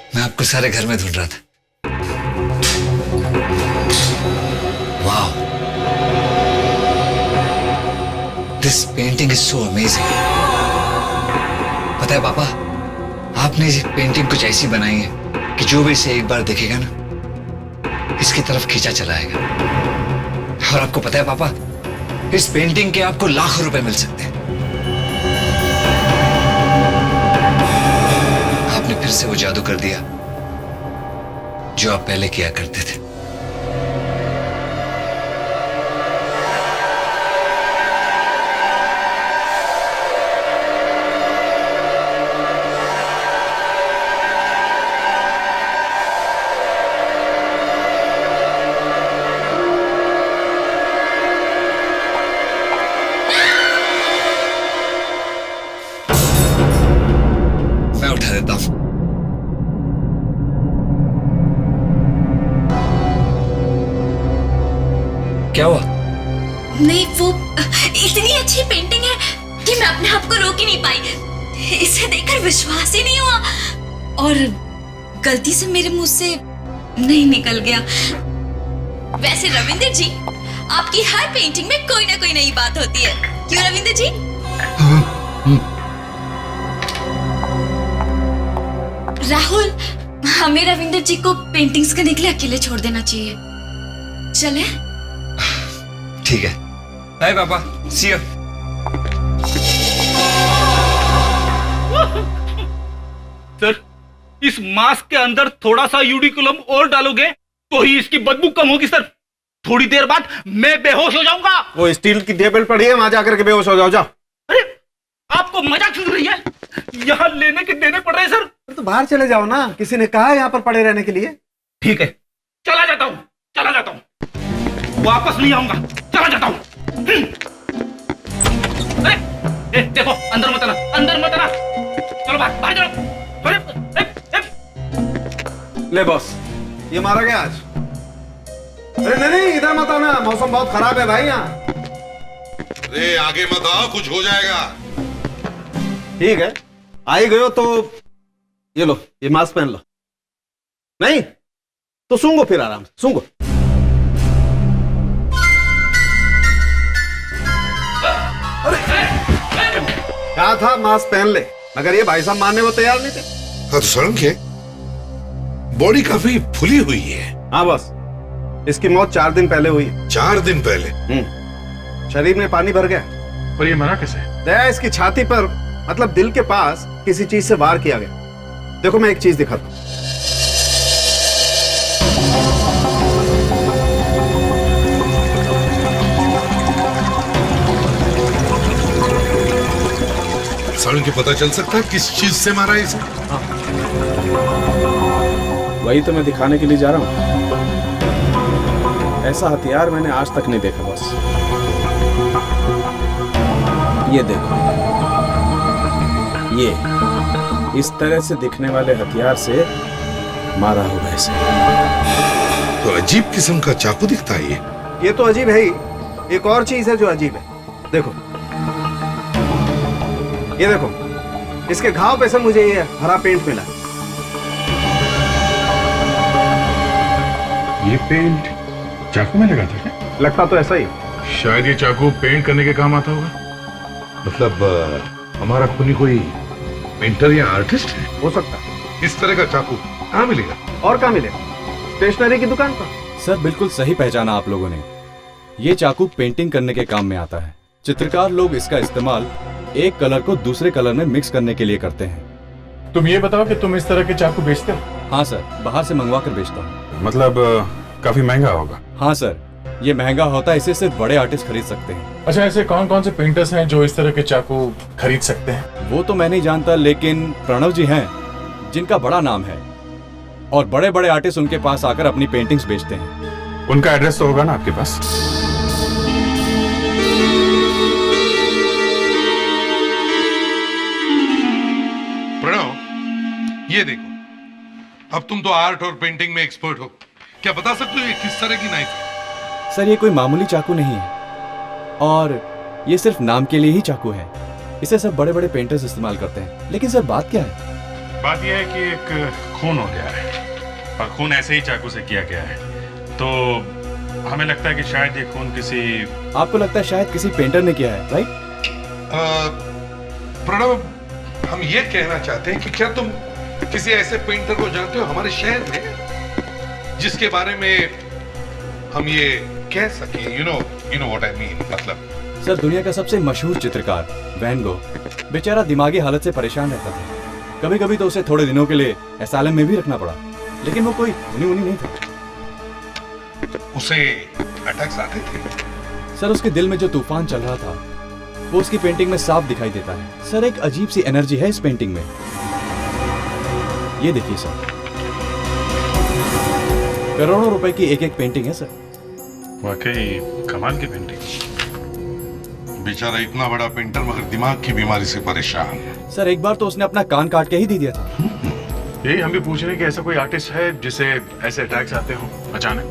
मैं आपको सारे घर में ढूंढ रहा था। वाह, this painting is so amazing. पता है पापा, आपने इस पेंटिंग कुछ ऐसी बनाई है कि जो भी इसे एक बार देखेगा ना, इसकी तरफ खींचा चला आएगा। और आपको पता है पापा, इस पेंटिंग के आपको लाखों रुपए मिल सकते हैं। आपने फिर से वो जादू कर दिया जो आप पहले किया करते थे। मैं उठा देता हूं। क्या हुआ? नहीं, वो इतनी अच्छी पेंटिंग है कि मैं अपने आप को रोक ही नहीं पाई। इसे देखकर विश्वास ही नहीं हुआ और गलती से मेरे मुंह से नहीं निकल गया। वैसे रविंदर जी, आपकी हर पेंटिंग में कोई ना कोई नई बात होती है, क्यों रविंदर जी? राहुल, हमें रविंदर जी को पेंटिंग्स करने के लिए अकेले छोड़ देना चाहिए। चले? ठीक है। बाय पापा, सी यू। सर, इस मास्क के अंदर थोड़ा सा यूडिकुलम और डालोगे तो ही इसकी बदबू कम होगी सर। थोड़ी देर बाद मैं बेहोश हो जाऊंगा। वो स्टील की टेबल पड़ी है, वहां जाकर के बेहोश हो जाओ। जाओ। अरे, आपको मजाक चल रही है? यहाँ लेने के देने पड़ रहे हैं सर। तो बाहर चले जाओ ना, किसी ने कहा है यहाँ पर पड़े रहने के लिए। ठीक है, चला जाता हूँ, चला जाता हूँ, वापस नहीं आऊंगा, चला जाता हूँ। अरे, देखो, अंदर मत आना, अंदर मत आना। चलो बाहर, बाहर चलो। ले बॉस, ये मारा गया आज। अरे नहीं, इधर मत आना, मौसम बहुत खराब है भाई यहाँ। अरे आगे मत आओ, कुछ हो जाएगा। ठीक है, आ ही गए हो तो ये लो, ये मास्क पहन लो। नहीं तो सूंघो, फिर आराम से सूंघो। कहा था मास्क पहन ले, मगर ये भाई साहब मानने को तैयार नहीं थे। हाँ तो सड़क है, बॉडी काफी फुली हुई है। हाँ बस, इसकी मौत 4 दिन पहले हुई। 4 दिन पहले? शरीर में पानी भर गया। और ये मरा कैसे? दया, इसकी छाती पर, मतलब दिल के पास किसी चीज से वार किया गया। देखो मैं एक चीज दिखाता हूं। सड़क के पता चल सकता है किस चीज से मारा है इसे? वही तो मैं दिखाने के लिए जा रहा हूँ। ऐसा हथियार मैंने आज तक नहीं देखा बॉस। ये देखो, ये इस तरह से दिखने वाले हथियार से मारा होगा इसे। तो अजीब किस्म का चाकू दिखता है ये तो अजीब है ही। एक और चीज है जो अजीब है, देखो, ये देखो, इसके घाव पे से मुझे ये हरा पेंट मिला। ये पेंट चाकू में लगा था क्या? लगता तो ऐसा ही। शायद ये चाकू पेंट करने के काम आता होगा। मतलब हमारा खूनी कोई पेंटर या आर्टिस्ट है? हो सकता है। इस तरह का चाकू कहाँ मिलेगा? और कहाँ मिलेगा? स्टेशनरी की दुकान पर। सर, बिल्कुल सही पहचाना आप लोगों ने। ये चाकू पेंटिंग करने के काम में आता है। चित्रकार लोग इसका इस्तेमाल एक कलर को दूसरे कलर में मिक्स करने के लिए करते हैं। तुम ये बताओ कि तुम इस तरह के चाकू बेचते हो? हाँ सर, बाहर से मंगवा कर बेचता हूँ। मतलब काफी महंगा होगा। हाँ सर, ये महंगा होता है, इसे सिर्फ बड़े आर्टिस्ट खरीद सकते हैं। अच्छा, ऐसे कौन कौन से पेंटर्स हैं जो इस तरह के चाकू खरीद सकते हैं? वो तो मैं नहीं जानता, लेकिन प्रणव जी हैं जिनका बड़ा नाम है और बड़े बड़े आर्टिस्ट उनके पास आकर अपनी पेंटिंग्स बेचते हैं। उनका एड्रेस तो होगा ना आपके पास? प्रणव, ये देखो, अब तुम तो आर्ट और पेंटिंग में एक्सपर्ट हो, क्या बता सकते हो ये किस तरह की नाइफ है? सर, ये कोई मामूली चाकू नहीं है और ये सिर्फ नाम के लिए ही चाकू है। इसे सब बड़े बड़े पेंटर्स इस्तेमाल करते हैं। लेकिन सर, बात क्या है, बात यह है कि एक खून हो गया है और खून ऐसे ही चाकू से किया गया है, तो हमें लगता है कि शायद ये खून किसी... आपको लगता है शायद किसी पेंटर ने किया है, राइट? प्रणव, हम ये कहना चाहते हैं कि क्या तुम किसी ऐसे पेंटर को जानते हो हमारे शहर में जिसके बारे में हम ये कह सके, you know what I mean, मतलब सर, दुनिया का सबसे मशहूर चित्रकार वैन गो बेचारा दिमागी हालत से परेशान रहता था। कभी कभी तो उसे थोड़े दिनों के लिए एसाइलम में भी रखना पड़ा, लेकिन वो कोई खूनी नहीं था। उसे अटैक्स आते थे? सर, उसके दिल में जो तूफान चल रहा था वो उसकी पेंटिंग में साफ दिखाई देता है। सर, एक अजीब सी एनर्जी है इस पेंटिंग में। ये देखिए सर, करोड़ों रुपए की एक पेंटिंग है सर। वाकई कमाल की पेंटिंग। बेचारा इतना बड़ा पेंटर मगर दिमाग की बीमारी से परेशान। सर, एक बार तो उसने अपना कान काट के ही दे दिया था। यही हम भी पूछ रहे हैं कि ऐसा कोई आर्टिस्ट है जिसे ऐसे अटैक्स आते हो अचानक?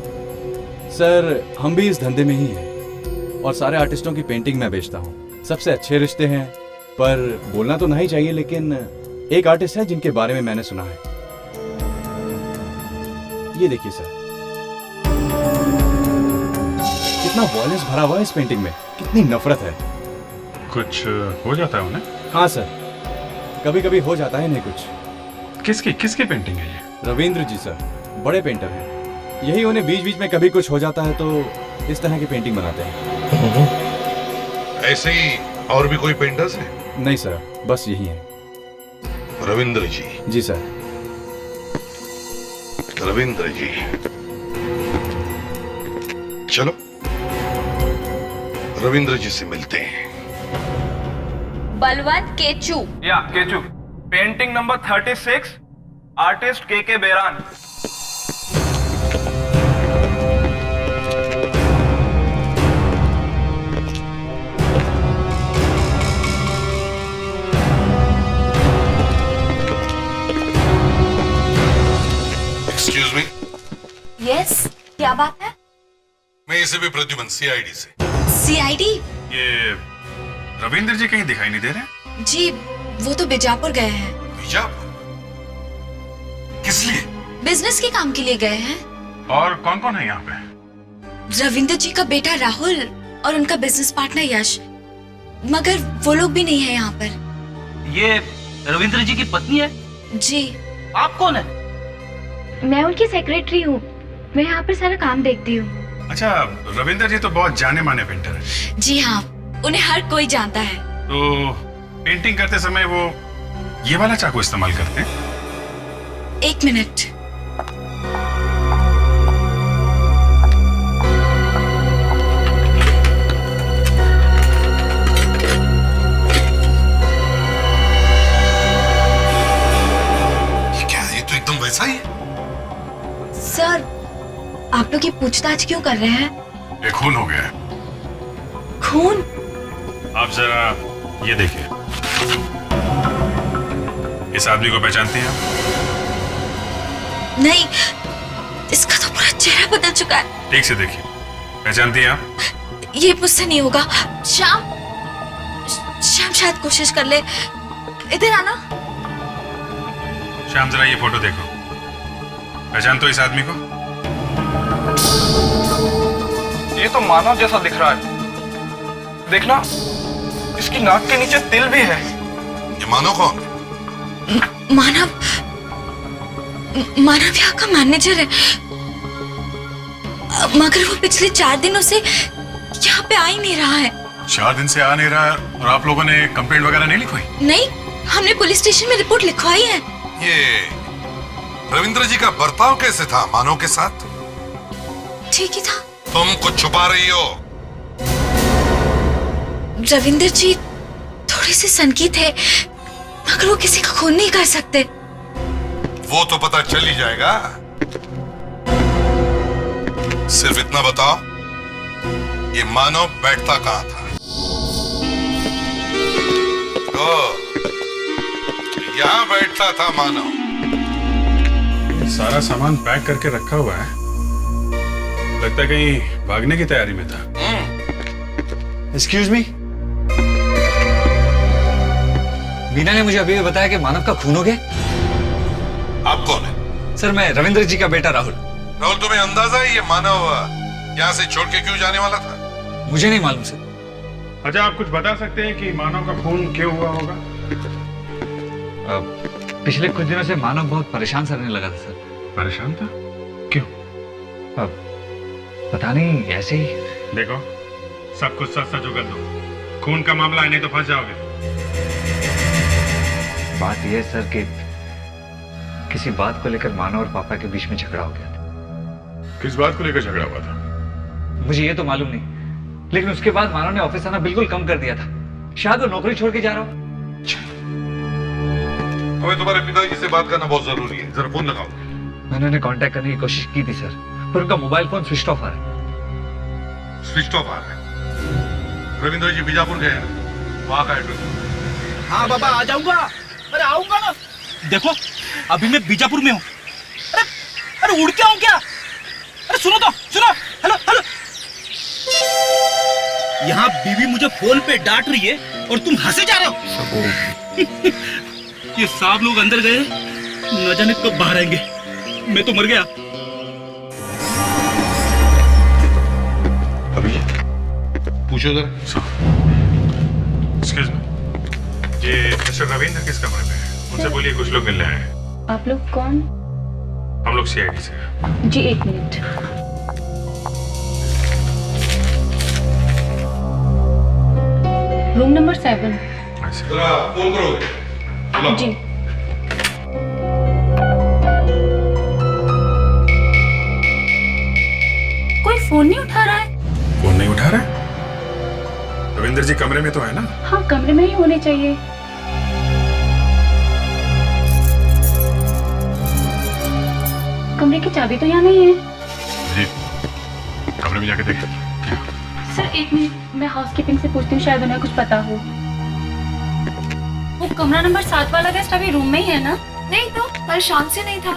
सर, हम भी इस धंधे में ही हैं और सारे आर्टिस्टों की पेंटिंग मैं बेचता हूँ। सबसे अच्छे रिश्ते हैं, पर बोलना तो नहीं चाहिए, लेकिन एक आर्टिस्ट है जिनके बारे में मैंने सुना है। ये देखिए सर, कितना वॉयलेंस भरा हुआ है इस पेंटिंग में, कितनी नफरत है। कुछ हो जाता है उन्हें? हाँ सर, कभी कभी हो जाता है इन्हें कुछ। किसकी पेंटिंग है ये? रविंद्र जी सर, बड़े पेंटर हैं। यही उन्हें बीच बीच में कभी कुछ हो जाता है तो इस तरह की पेंटिंग बनाते हैं। ऐसे ही और भी कोई पेंटर्स हैं? नहीं सर, बस यही है। रविंद्र जी? जी सर। रविंद्र जी, चलो रविंद्र जी से मिलते हैं। बलवंत केचू। या केचू, पेंटिंग नंबर 36, आर्टिस्ट के बेरान। Excuse me. यस, क्या बात है? मैं इसे भी प्रद्युमन, सीआईडी से। सीआईडी? ये रविंद्र जी कहीं दिखाई नहीं दे रहे? जी, वो तो बीजापुर गए हैं। बीजापुर? किस लिए? बिजनेस के काम के लिए गए हैं। और कौन कौन है यहाँ पे? रविंद्र जी का बेटा राहुल और उनका बिजनेस पार्टनर यश, मगर वो लोग भी नहीं है यहाँ पर। ये रविंद्र जी की पत्नी है? जी। आप कौन है? मैं उनकी सेक्रेटरी हूँ, मैं यहाँ पर सारा काम देखती हूँ। अच्छा, रविंद्र जी तो बहुत जाने माने पेंटर है। जी हाँ, उन्हें हर कोई जानता है। तो पेंटिंग करते समय वो ये वाला चाकू इस्तेमाल करते हैं? एक मिनट। क्या ये तो एकदम वैसा ही है। सर, आप लोग ये पूछताछ क्यों कर रहे हैं? ये खून हो गया है। खून? आप जरा ये देखिए, इस आदमी को पहचानती हैं आप? नहीं, इसका तो पूरा चेहरा बदल चुका है। ठीक से देखिए, पहचानती हैं आप? ये मुझसे नहीं होगा। श्याम, श्याम शायद कोशिश कर ले। इधर आना। श्याम, जरा ये फोटो देखो, पहचान तो इस आदमी को? ये तो मानव जैसा दिख रहा है। देखना, इसकी नाक के नीचे तिल भी है। ये मानव कौन? मानव, मानव यहाँ का मैनेजर है, मगर वो पिछले 4 दिनों से यहाँ पे आ ही नहीं रहा है। 4 दिन से आ नहीं रहा, और आप लोगों ने कंप्लेंट वगैरह नहीं लिखवाई? नहीं, हमने पुलिस स्टेशन में रिपोर्ट लिखवाई है। ये रविंद्र जी का बर्ताव कैसे था मानव के साथ? ठीक ही था। तुम कुछ छुपा रही हो। रविंद्र जी थोड़े से सनकी थे, मगर वो किसी का खून नहीं कर सकते। वो तो पता चल ही जाएगा। सिर्फ इतना बताओ, ये मानव बैठता कहां था? यहां बैठता था मानव। सारा सामान पैक करके रखा हुआ है, लगता है कहीं भागने की तैयारी में था। एक्सक्यूज मी, मीना ने मुझे अभी भी बताया कि मानव का खून हो गया। सर मैं रविंद्र जी का बेटा राहुल। राहुल, तुम्हें अंदाजा है ये मानव यहाँ से छोड़ के क्यों जाने वाला था? मुझे नहीं मालूम सर। अच्छा, आप कुछ बता सकते हैं कि मानव का खून क्यों हुआ होगा? पिछले कुछ दिनों से मानव बहुत परेशान सा रहने लगा था सर। परेशान था? क्यों? पता नहीं, ऐसे ही। देखो, सब कुछ सच सच उगल दो। खून का मामला है, नहीं तो फंस जाओगे। बात यह है सर कि किसी बात को लेकर मानव और पापा के बीच में झगड़ा हो गया था। किस बात को लेकर झगड़ा हुआ था? मुझे ये तो मालूम नहीं, लेकिन उसके बाद मानव ने ऑफिस आना बिल्कुल कम कर दिया था। शायद वो नौकरी छोड़ के जा रहा हो। हमें तुम्हारे पिताजी से बात करना बहुत जरूरी है, जरा फोन लगाओ। मैंने उन्हें कांटेक्ट करने की कोशिश की थी सर, पर उनका मोबाइल फोन स्विच ऑफ आ रहा है। स्विच ऑफ आ रहा है? रविंद्र जी बीजापुर गए हैं, वहां का एड्रेस। हाँ बाबा, आ जाऊंगा। अरे आऊंगा ना। देखो, अभी मैं बीजापुर में हूँ। अरे अरे उड़ के आऊं क्या? अरे सुनो तो, सुनो। Hello hello. यहाँ बीवी मुझे फोन पे डांट रही है और तुम हंसे जा रहे हो। ये सब लोग अंदर गए, न जाने कब बाहर आएंगे। मैं तो मर गया। अभी पूछो जरा। एक्सक्यूज मी, ये मिस्टर रविंद्र किस कमरे में है? उनसे बोलिए कुछ लोग मिलने आए हैं। आप लोग कौन? हम लोग सीआईडी से हैं। जी, 1 मिनट। Room number 7। जरा फोन करोगे? जी। कोई फोन नहीं उठा रहा है। फोन नहीं उठा रहा है? रविंद्र जी कमरे में तो है ना? हाँ, कमरे में ही होने चाहिए। कमरे की चाबी तो यहाँ नहीं है। जी, कमरे में जाके देखिए। सर 1 मिनट, मैं हाउसकीपिंग से पूछती हूँ, शायद उन्हें कुछ पता हो। वो कमरा नंबर 7 वाला गेस्ट अभी रूम में ही है ना? नहीं तो कल शाम से नहीं था।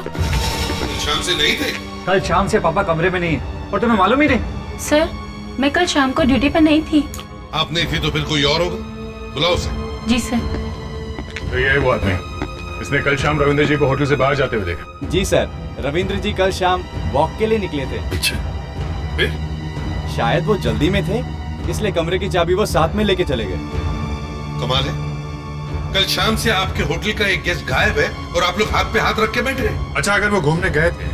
शाम से नहीं थे? कल शाम से पापा कमरे में नहीं है और तुम्हें मालूम ही नहीं। सर, मैं कल शाम को ड्यूटी पर नहीं थी। आप नहीं थी तो फिर कोई और होगा, बुलाओ उसे। जी सर। तो ये वो आदमी, इसने कल शाम रविंद्र जी को होटल से बाहर जाते हुए देखा। जी सर, रविंद्र जी कल शाम वॉक के लिए निकले थे। अच्छा, फिर? शायद वो जल्दी में थे, इसलिए कमरे की चाबी वो साथ में लेके चले गए। कमाल है, कल शाम से आपके होटल का एक गेस्ट गायब है और आप लोग हाथ पे हाथ रख के बैठे हैं। अच्छा, अगर वो घूमने गए थे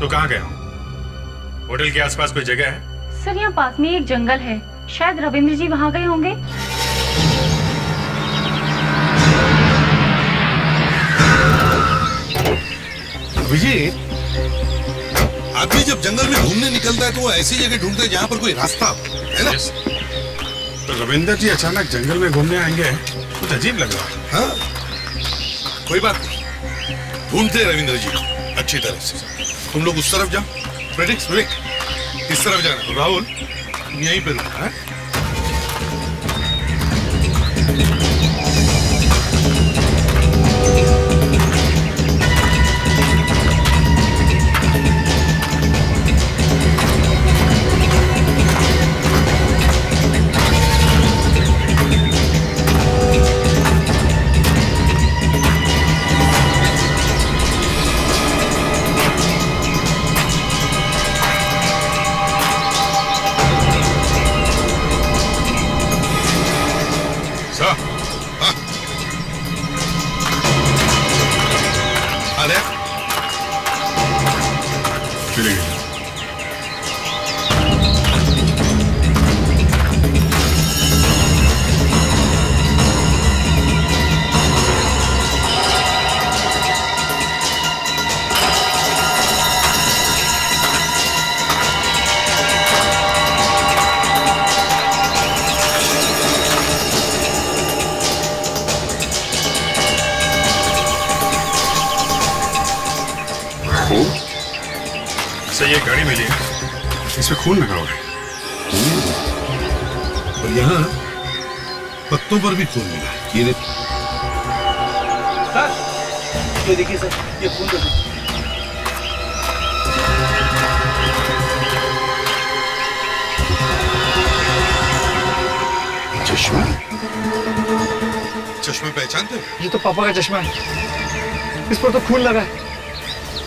तो कहाँ गए? होटल के आसपास कोई जगह है? सर, यहाँ पास में एक जंगल है, शायद रविंद्र जी वहाँ गए होंगे। अभिजीत, आदमी जब जंगल में घूमने निकलता है तो वो ऐसी जगह ढूंढता है जहाँ पर कोई रास्ता हो, है ना? Yes. तो रविंद्र जी अचानक जंगल में घूमने आएंगे, कुछ अजीब लग रहा है। हाँ, कोई बात नहीं, ढूंढते हैं रविंद्र जी अच्छी तरह से। तुम लोग उस तरफ जाओ, प्रेडिक्स इस तरफ जाना। राहुल, तुम यहीं पे रुकना है। से ये गाड़ी मिली है, इसमें खून लगा हुआ है। और यहाँ पत्तों पर भी खून मिला। ये सर, ये देखिए सर, ये खून देखो। चश्मा, चश्मा पहचानते हो? ये तो पापा का चश्मा है, इस पर तो खून लगा है।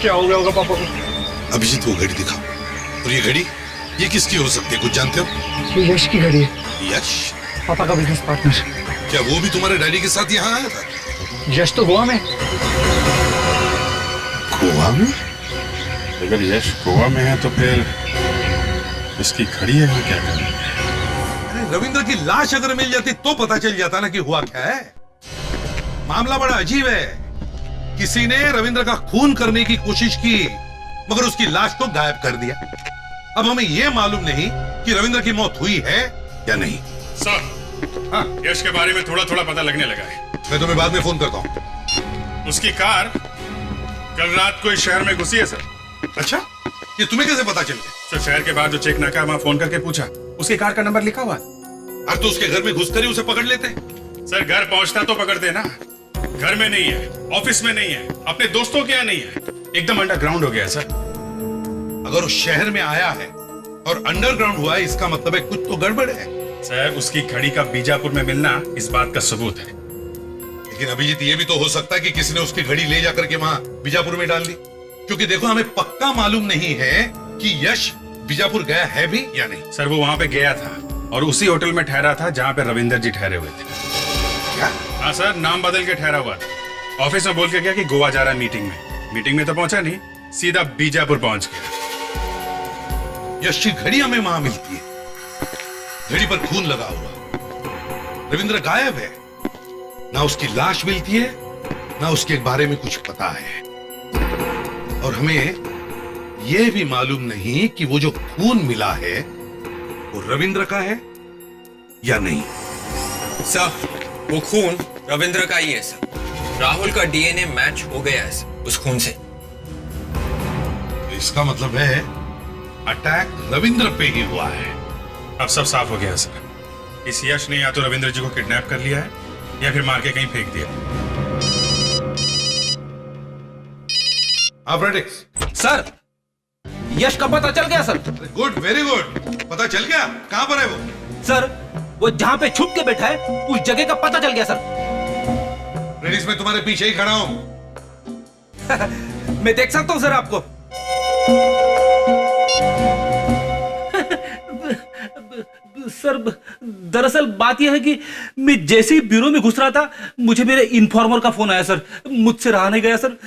क्या हो गया होगा पापा को? अभिजीत वो घड़ी दिखाओ। और ये घड़ी, ये किसकी हो सकती है, कुछ जानते हो? ये यश की घड़ी है, यश? पापा का बिजनेस पार्टनर। क्या वो भी तुम्हारे डैडी के साथ यहाँ आया था? यश तो गोवा में। गोवा में? अगर यश गोवा में है तो फिर इसकी घड़ी है वो क्या कर रही है? अरे रविंद्र की लाश अगर मिल जाती तो पता चल जाता ना कि हुआ क्या है। मामला बड़ा अजीब है। किसी ने रविंद्र का खून करने की कोशिश की मगर उसकी लाश को गायब कर दिया। अब हमें यह मालूम नहीं कि रविंद्र की मौत हुई है या नहीं। सर, हाँ, यश के बारे में थोड़ा थोड़ा पता लगने लगा है। मैं तुम्हें बाद में फोन करता हूँ। उसकी कार कल रात को इस शहर में घुसी है सर। अच्छा, ये तुम्हें कैसे पता चल गया? सर, शहर के बाहर जो चेक नाका वहां फोन करके पूछा, उसकी कार का नंबर लिखा हुआ है। अरे तो उसके घर में घुसकर ही उसे पकड़ लेते। सर, घर पहुंचता तो पकड़ते ना। घर में नहीं है, ऑफिस में नहीं है, अपने दोस्तों के यहाँ नहीं है, एकदम अंडरग्राउंड हो गया है सर। अगर उस शहर में आया है और अंडरग्राउंड हुआ है, इसका मतलब है कुछ तो गड़बड़ है। सर, उसकी घड़ी का बीजापुर में मिलना इस बात का सबूत है। लेकिन अभिजीत, ये भी तो हो सकता है कि किसी ने उसकी घड़ी ले जाकर के वहां बीजापुर में डाल दी। क्योंकि देखो, हमें पक्का मालूम नहीं है कि यश बीजापुर गया है भी या नहीं। सर, वो वहां पे गया था और उसी होटल में ठहरा था जहां पे रविंदर जी ठहरे हुए थे। क्या? हाँ सर, नाम बदल के ठहरा हुआ था। ऑफिस में बोल के गया कि गोवा जा रहा है मीटिंग में। मीटिंग में तो पहुंचा नहीं, सीधा बीजापुर पहुंच गया। यश की घड़ी हमें वहां मिलती है, घड़ी पर खून लगा हुआ। रविंद्र गायब है, ना उसकी लाश मिलती है, ना उसके बारे में कुछ पता है। और हमें यह भी मालूम नहीं कि वो जो खून मिला है वो रविंद्र का है या नहीं। सर, वो खून रविंद्र का ही है सर। राहुल का डीएनए मैच हो गया है सर उस खून से। इसका मतलब है अटैक रविंद्र पे ही हुआ है। अब सब साफ हो गया सर। इस यश ने या तो रविंद्र जी को किडनैप कर लिया है या फिर मार के कहीं फेंक दिया। सर, यश का पता चल गया सर। Good, very good. पता चल गया? कहां पर है वो? सर, वो जहां पे छुप के बैठा है उस जगह का पता चल गया सर। रेडिस, मैं तुम्हारे पीछे ही खड़ा हूं। मैं देख सकता हूं सर आपको। सर, दरअसल बात यह है कि मैं जैसे ही ब्यूरो में घुस रहा था, मुझे मेरे इन्फॉर्मर का फोन आया सर। मुझसे रहा नहीं गया सर,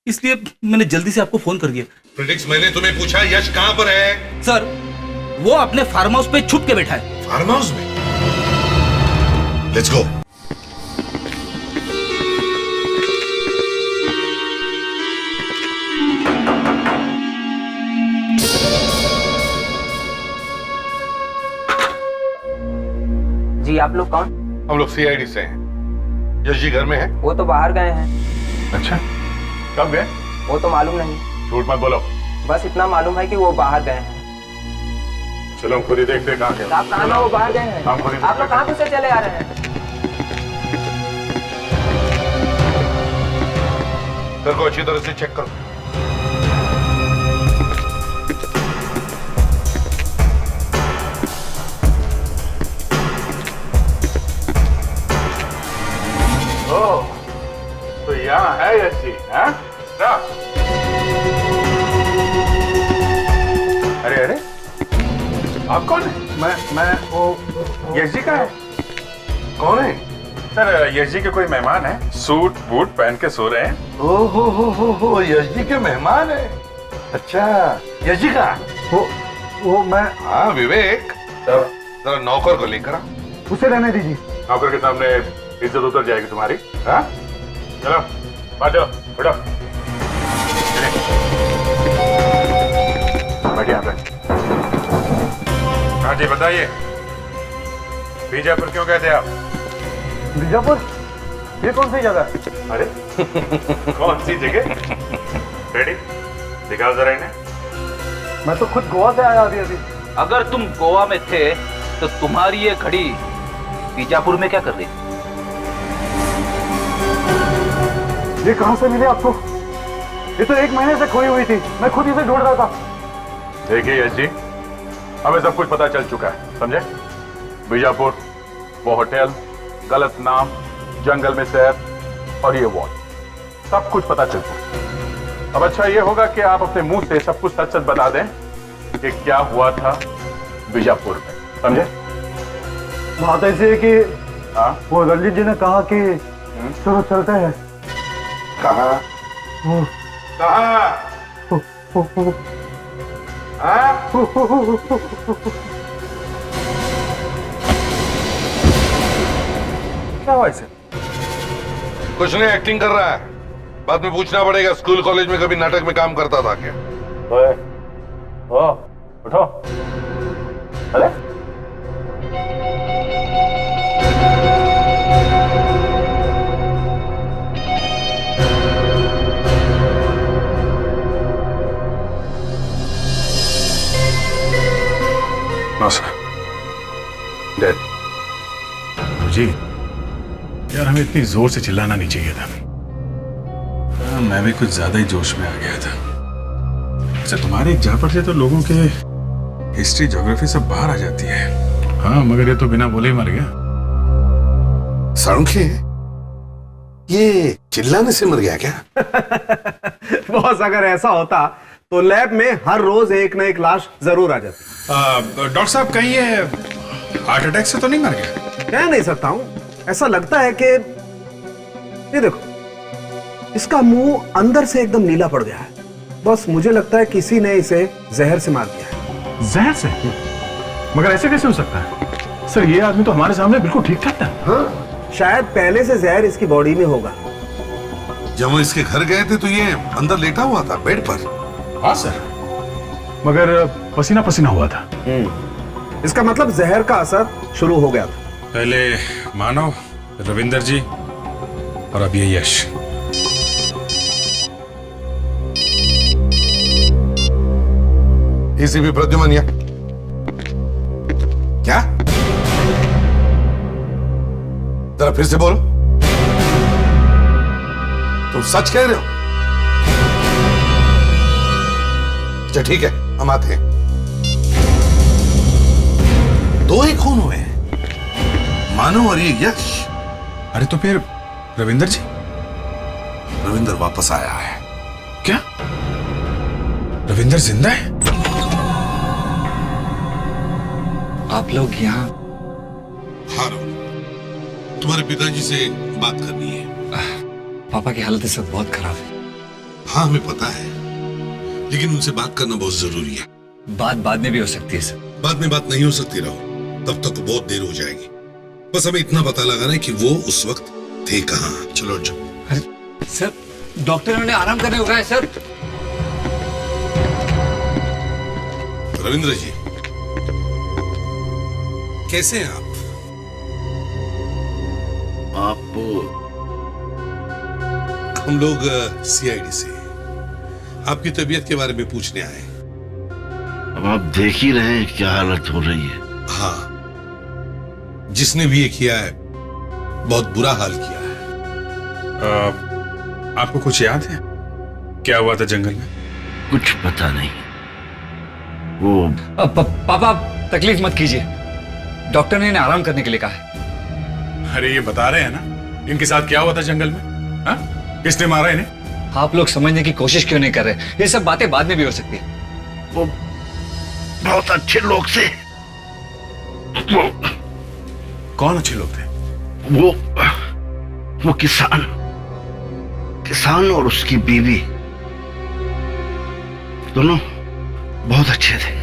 इसलिए मैंने जल्दी से आपको फोन कर दिया। प्रेडिक्स, मैंने तुम्हें पूछा यश कहां पर है? सर, वो अपने फार्म हाउस पे छुप के बैठा है। फार्म हाउस में? Let's go. जी, आप लोग कौन? हम लोग सीआईडी से हैं। यश जी घर में है? वो तो बाहर गए हैं। अच्छा, कब गए? वो तो मालूम नहीं। झूठ मत बोलो। बस इतना मालूम है कि वो बाहर गए हैं। चलो हम खुद ही देखते हैं कहाँ गए। आप कहाँ ना, वो बाहर गए हैं। हम खुद ही आप लोग कहाँ से चले आ रहे हैं? घर को अच्छी तरह से चेक करो। तो यहाँ है यश जी, हाँ? अरे अरे, आप कौन है? मैं वो यश जी का है। कौन है? सर, यश जी के कोई मेहमान है, सूट बूट पहन के सो रहे हैं। हो, यश जी के मेहमान है। अच्छा, यश जी का? वो मैं। हाँ विवेक, जरा नौकर को लेकर आ। उसे रहने दीजिए। नौकर के सामने इज्जत उतर जाएगी तुम्हारी। हाँ, चलो बाहर चलो, बैठो। बैठिए यहाँ पे। हाँ जी, बताइए, बीजापुर क्यों गए थे आप? बीजापुर? ये कौन सी जगह? अरे कौन सी जगह? रेडी, दिखाओ जरा इन्हें। मैं तो खुद गोवा से आया अभी। अगर तुम गोवा में थे तो तुम्हारी ये घड़ी बीजापुर में क्या कर रही? ये कहां से मिले आपको? ये तो 1 महीने से खोई हुई थी, मैं खुद इसे ढूंढ रहा था। देखिए यश जी, हमें सब कुछ पता चल चुका है, समझे? बीजापुर, वो होटल, गलत नाम, जंगल में सैर और ये वॉच, सब कुछ पता चल चुका। अब अच्छा ये होगा कि आप अपने मुंह से सब कुछ सच सच बता दें कि क्या हुआ था बीजापुर में, समझे? बात ऐसी है कि वो रंजीत जी ने कहा कि चलो चलते हैं। कहा वो- कहा क्या हुआ इसे? कुछ नहीं, एक्टिंग कर रहा है। बाद में पूछना पड़ेगा स्कूल कॉलेज में कभी नाटक में काम करता था क्या? ओ, उठो। अरे डेड। जी यार, हमें इतनी जोर से चिल्लाना नहीं चाहिए था। मैं भी कुछ ज्यादा ही जोश में आ गया था। अच्छा, तुम्हारे एक जापर से तो लोगों के हिस्ट्री ज्योग्राफी सब बाहर आ जाती है। हाँ, मगर ये तो बिना बोले ही मर गया। साळुंखे, ये चिल्लाने से मर गया क्या? बॉस, अगर ऐसा होता तो लैब में हर रोज एक न एक लाश जरूर आ जाती। डॉक्टर साहब, कहीं ये हार्ट अटैक से तो नहीं मर गया? कह नहीं सकता हूं, ऐसा लगता है कि ये देखो, इसका मुंह अंदर से एकदम नीला पड़ गया है। बस मुझे लगता है किसी ने इसे जहर से मार दिया है। जहर से? मगर ऐसे कैसे हो सकता है सर? ये आदमी तो हमारे सामने बिल्कुल ठीक ठाक था। हाँ, शायद पहले से जहर इसकी बॉडी में होगा। जब वो इसके घर गए थे तो ये अंदर लेटा हुआ था बेड पर। हाँ सर, मगर पसीना पसीना हुआ था। इसका मतलब जहर का असर शुरू हो गया था। पहले मानव, रविंदर जी, और अब ये यश। एसीपी प्रद्युमन या क्या? जरा फिर से बोलो। तुम सच कह रहे हो? अच्छा ठीक है, हम आते हैं। 2 ही खून हुए हैं, मानव और ये यश। अरे तो फिर रविंदर जी? रविंदर वापस आया है। क्या? रविंदर जिंदा है? आप लोग यहाँ? हाँ राहुल, तुम्हारे पिताजी से बात करनी है। पापा की हालत इस वक्त बहुत खराब है। हाँ हमें पता है, लेकिन उनसे बात करना बहुत जरूरी है। बात बाद में भी हो सकती है सर। बाद में बात नहीं हो सकती राहुल, तब तक बहुत देर हो जाएगी। बस हमें इतना पता लगाना है कि वो उस वक्त थे कहाँ। चलो जो। अरे सर, डॉक्टर ने उन्हें आराम करने को कहा है सर। रविंद्र जी, कैसे हैं आप? हम लोग सीआईडी से आपकी तबीयत के बारे में पूछने आए। अब आप देख ही रहे हैं क्या हालत हो रही है। हाँ, जिसने भी ये किया है बहुत बुरा हाल किया है। आपको कुछ याद है क्या हुआ था जंगल में? कुछ पता नहीं। वो पापा तकलीफ मत कीजिए, डॉक्टर ने इन्हें आराम करने के लिए कहा है। अरे ये बता रहे हैं ना इनके साथ क्या हुआ था जंगल में? हा? किसने मारा इन्हें? आप लोग समझने की कोशिश क्यों नहीं कर रहे? ये सब बातें बाद में भी हो सकती है। वो बहुत अच्छे लोग थे। वो कौन अच्छे लोग थे? वो किसान और उसकी बीवी दोनों बहुत अच्छे थे।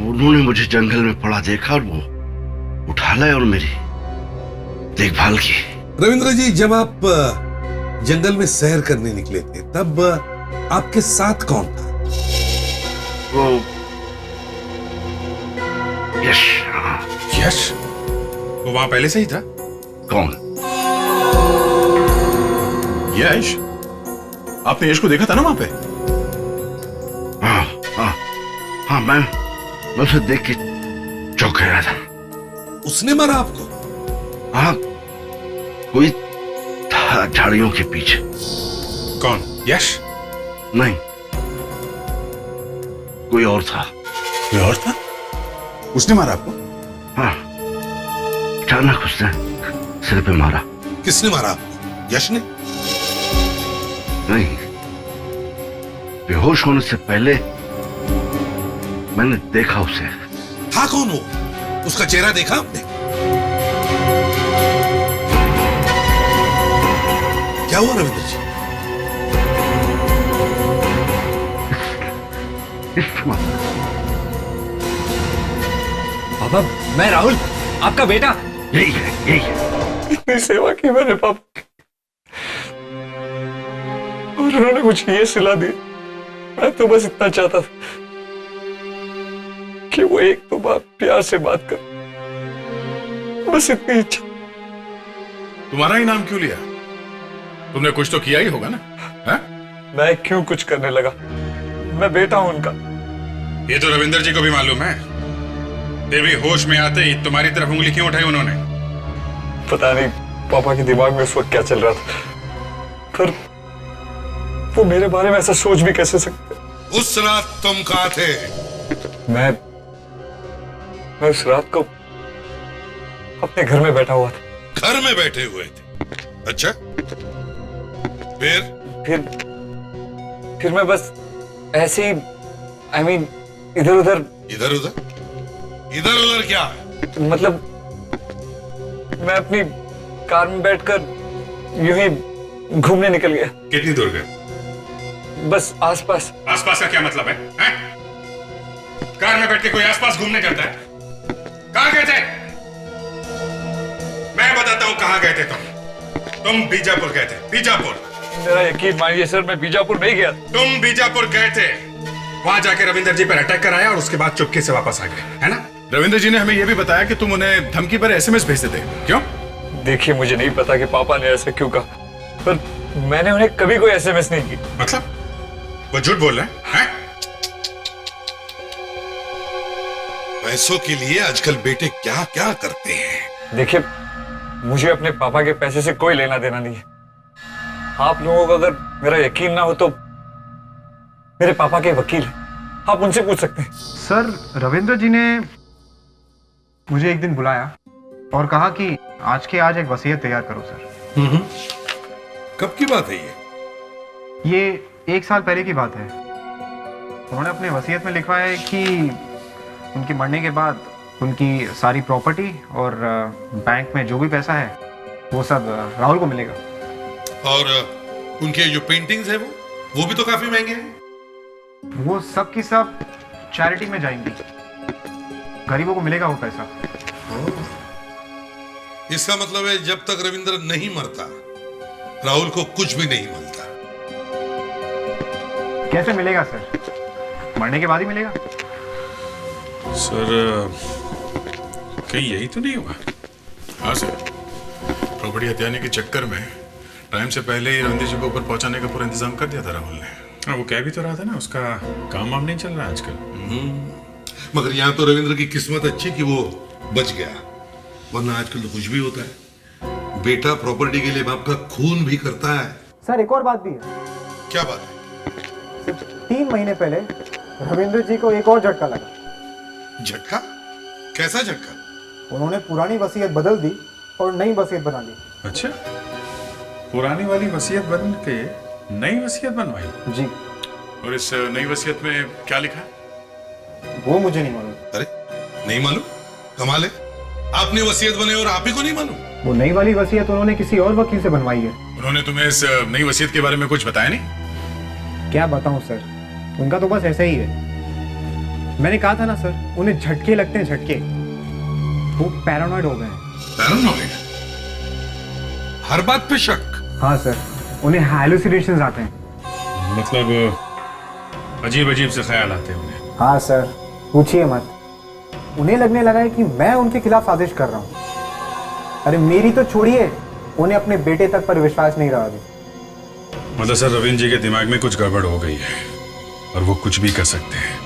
उन्होंने मुझे जंगल में पड़ा देखा और वो उठा लाए और मेरी देखभाल की। रविंद्र जी, जब आप जंगल में सैर करने निकले थे तब आपके साथ कौन था? वो यश। यश? वो वहां पहले से ही था? कौन? यश? आपने यश को देखा था ना वहां पे? हाँ, मैं उसे देख के चौंक गया था। उसने मारा आपको? हाँ, कोई था झाड़ियों के पीछे। कौन? यश? नहीं, कोई और था। कोई और था? उसने मारा आपको? हाँ, अचानक उसने सिर पे मारा। किसने मारा आपको? यश ने? नहीं, बेहोश होने से पहले मैंने देखा उसे। था कौन वो? उसका चेहरा देखा आपने? क्या हुआ रविंद्र जी? पापा, मैं राहुल, आपका बेटा। यही है, यही है। इतनी सेवा की मैंने पापा, और उन्होंने मुझे ये सिला दी। मैं तो बस इतना चाहता था कि वो एक तो बात प्यार से बात कर, बस इतनी इच्छा। तुम्हारा ही नाम क्यों लिया? तुमने कुछ तो किया ही होगा ना? है? मैं क्यों कुछ करने लगा? मैं बेटा हूं उनका। ये तो रविंदर जी को भी मालूम है। ये भी होश में आते ही तुम्हारी तरफ उंगली क्यों उठाई उन्होंने? पता नहीं पापा के दिमाग में उस वक्त क्या चल रहा था, पर वो मेरे बारे में ऐसा सोच भी कैसे सकते? उस रात तुम कहां थे? मैं उस रात को अपने घर में बैठा हुआ था। घर में बैठे हुए थे? अच्छा, फिर मैं बस ऐसे ही इधर उधर। इधर उधर? इधर उधर क्या? मतलब मैं अपनी कार में बैठकर यूं ही घूमने निकल गया। कितनी दूर गए? बस आसपास। आसपास का क्या मतलब है? कार में बैठ के कोई आसपास घूमने जाता है? कहां गए थे? मैं बताता हूं कहां गए थे तुम बीजापुर गए थे। बीजापुर। मेरा यकीन मानिए सर, मैं बीजापुर नहीं गया। तुम बीजापुर गए थे, वहां जाके रविंदर जी पर अटैक कराया और उसके बाद चुपके से वापस आ गए, है ना? रविंदर जी ने हमें यह भी बताया कि तुम उन्हें धमकी पर एसएमएस भेजते थे। क्यों? देखिए, मुझे नहीं पता कि पापा ने ऐसा क्यों कहा, पर मैंने उन्हें कभी कोई एसएमएस नहीं की। मतलब वो झूठ बोल रहे हैं? पैसों के लिए आजकल बेटे क्या क्या करते हैं। देखिए, मुझे अपने पापा के पैसे से कोई लेना देना नहीं है। आप लोगों को अगर मेरा यकीन ना हो तो मेरे पापा के वकील हैं, आप उनसे पूछ सकते हैं। सर, रविंद्र जी ने मुझे एक दिन बुलाया और कहा कि आज के आज एक वसीयत तैयार करो सर। कब की बात है ये 1 साल पहले की बात है। उन्होंने अपने वसीयत में लिखा है कि उनके मरने के बाद उनकी सारी प्रॉपर्टी और बैंक में जो भी पैसा है वो सब राहुल को मिलेगा। और उनके जो पेंटिंग्स है वो भी तो काफी महंगे हैं। वो सब की सब चैरिटी में जाएंगी, गरीबों को मिलेगा वो पैसा। इसका मतलब है जब तक रविंद्र नहीं मरता राहुल को कुछ भी नहीं मिलता। कैसे मिलेगा सर? मरने के बाद ही मिलेगा। सर, कहीं यही तो नहीं हुआ? हाँ सर, प्रॉपर्टी हथियाने के चक्कर में टाइम से पहले ही रविंद्र जी को ऊपर पहुंचाने का पूरा इंतजाम कर दिया था राहुल ने। हाँ, वो कह भी तो रहा था ना, उसका काम वाम नहीं चल रहा आजकल। मगर यहाँ तो रविंद्र की किस्मत अच्छी कि वो बच गया, वरना आजकल तो कुछ भी होता है। बेटा प्रॉपर्टी के लिए बाप का खून भी करता है। सर, एक और बात भी है। क्या बात है? 3 महीने पहले रविंद्र जी को एक और झटका लगा। झटका? कैसा झटका? उन्होंने पुरानी वसीयत बदल दी और नई वसीयत बना ली। अच्छा, पुरानी वाली वसीयत बदल के नई वसीयत बनवाई? जी। और इस नई वसीयत में क्या लिखा है? वो मुझे नहीं मालूम। अरे नहीं मालूम? कमाल है, आपने वसीयत बनाई और आप ही को नहीं मालूम? वो नई वाली वसीयत उन्होंने किसी और वकील से बनवाई है। उन्होंने तुम्हें इस नई वसीयत के बारे में कुछ बताया नहीं? क्या बताऊं सर, उनका तो बस ऐसा ही है। मैंने कहा था ना सर, उन्हें झटके लगते हैं, झटके। वो पैरानॉइड हो गए हैं। पैरानॉइड? हर बात पे शक? हाँ सर, उन्हें हैलुसिनेशंस आते हैं। मतलब अजीब अजीब से ख्याल आते हैं उन्हें? हाँ सर, पूछिए मत। उन्हें लगने लगा है कि मैं उनके खिलाफ साजिश कर रहा हूँ। अरे मेरी तो छोड़िए, उन्हें अपने बेटे तक पर विश्वास नहीं रहा अभी। मतलब सर, रविंद्र जी के दिमाग में कुछ गड़बड़ हो गई है और वो कुछ भी कर सकते हैं।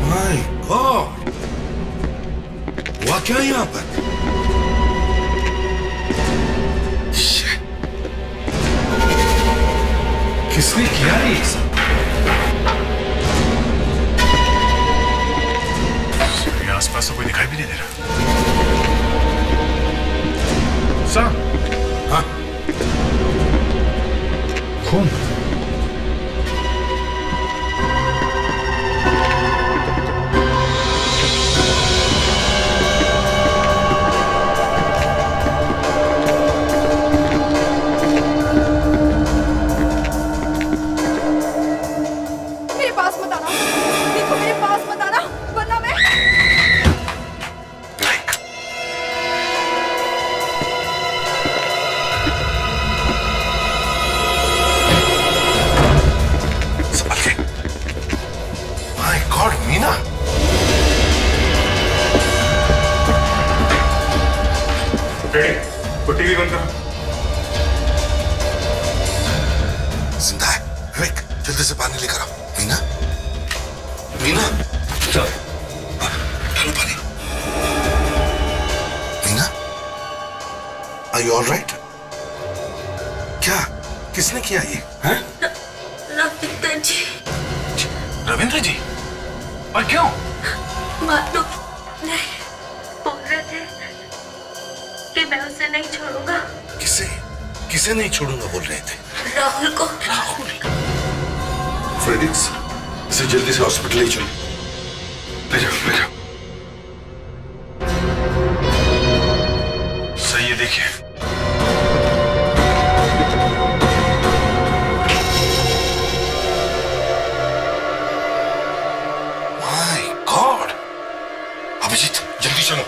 माय गॉड, हुआ क्या यहाँ पर? किसने किया ये सब? आसपास आसपास तो कोई दिखाई भी नहीं दे रहा। सर, हाँ, खून। मेरे पास मत आना, देखो मेरे पास मत आना, वरना मैं माय गॉड मीना, वो टीवी बंद करो। जिंदा है। विवेक, जल्दी से पानी लेकर आओ। मीना, मीना, चल डालो पानी। Meena, are you alright? क्या, किसने किया ये? हैं? रविंद्र जी। रविंद्र जी? और क्यों? मालूम नहीं, बोल रहे थे कि मैं उसे नहीं छोड़ूंगा। किसे, किसे नहीं छोड़ूंगा बोल रहे थे? राहुल को। राहुल? फ्रेडिक्स, इसे जल्दी से हॉस्पिटल ले चलो। ले जाओ, ले जाओ। सही है, देखिए। माय गॉड, अभिजीत जल्दी चलो।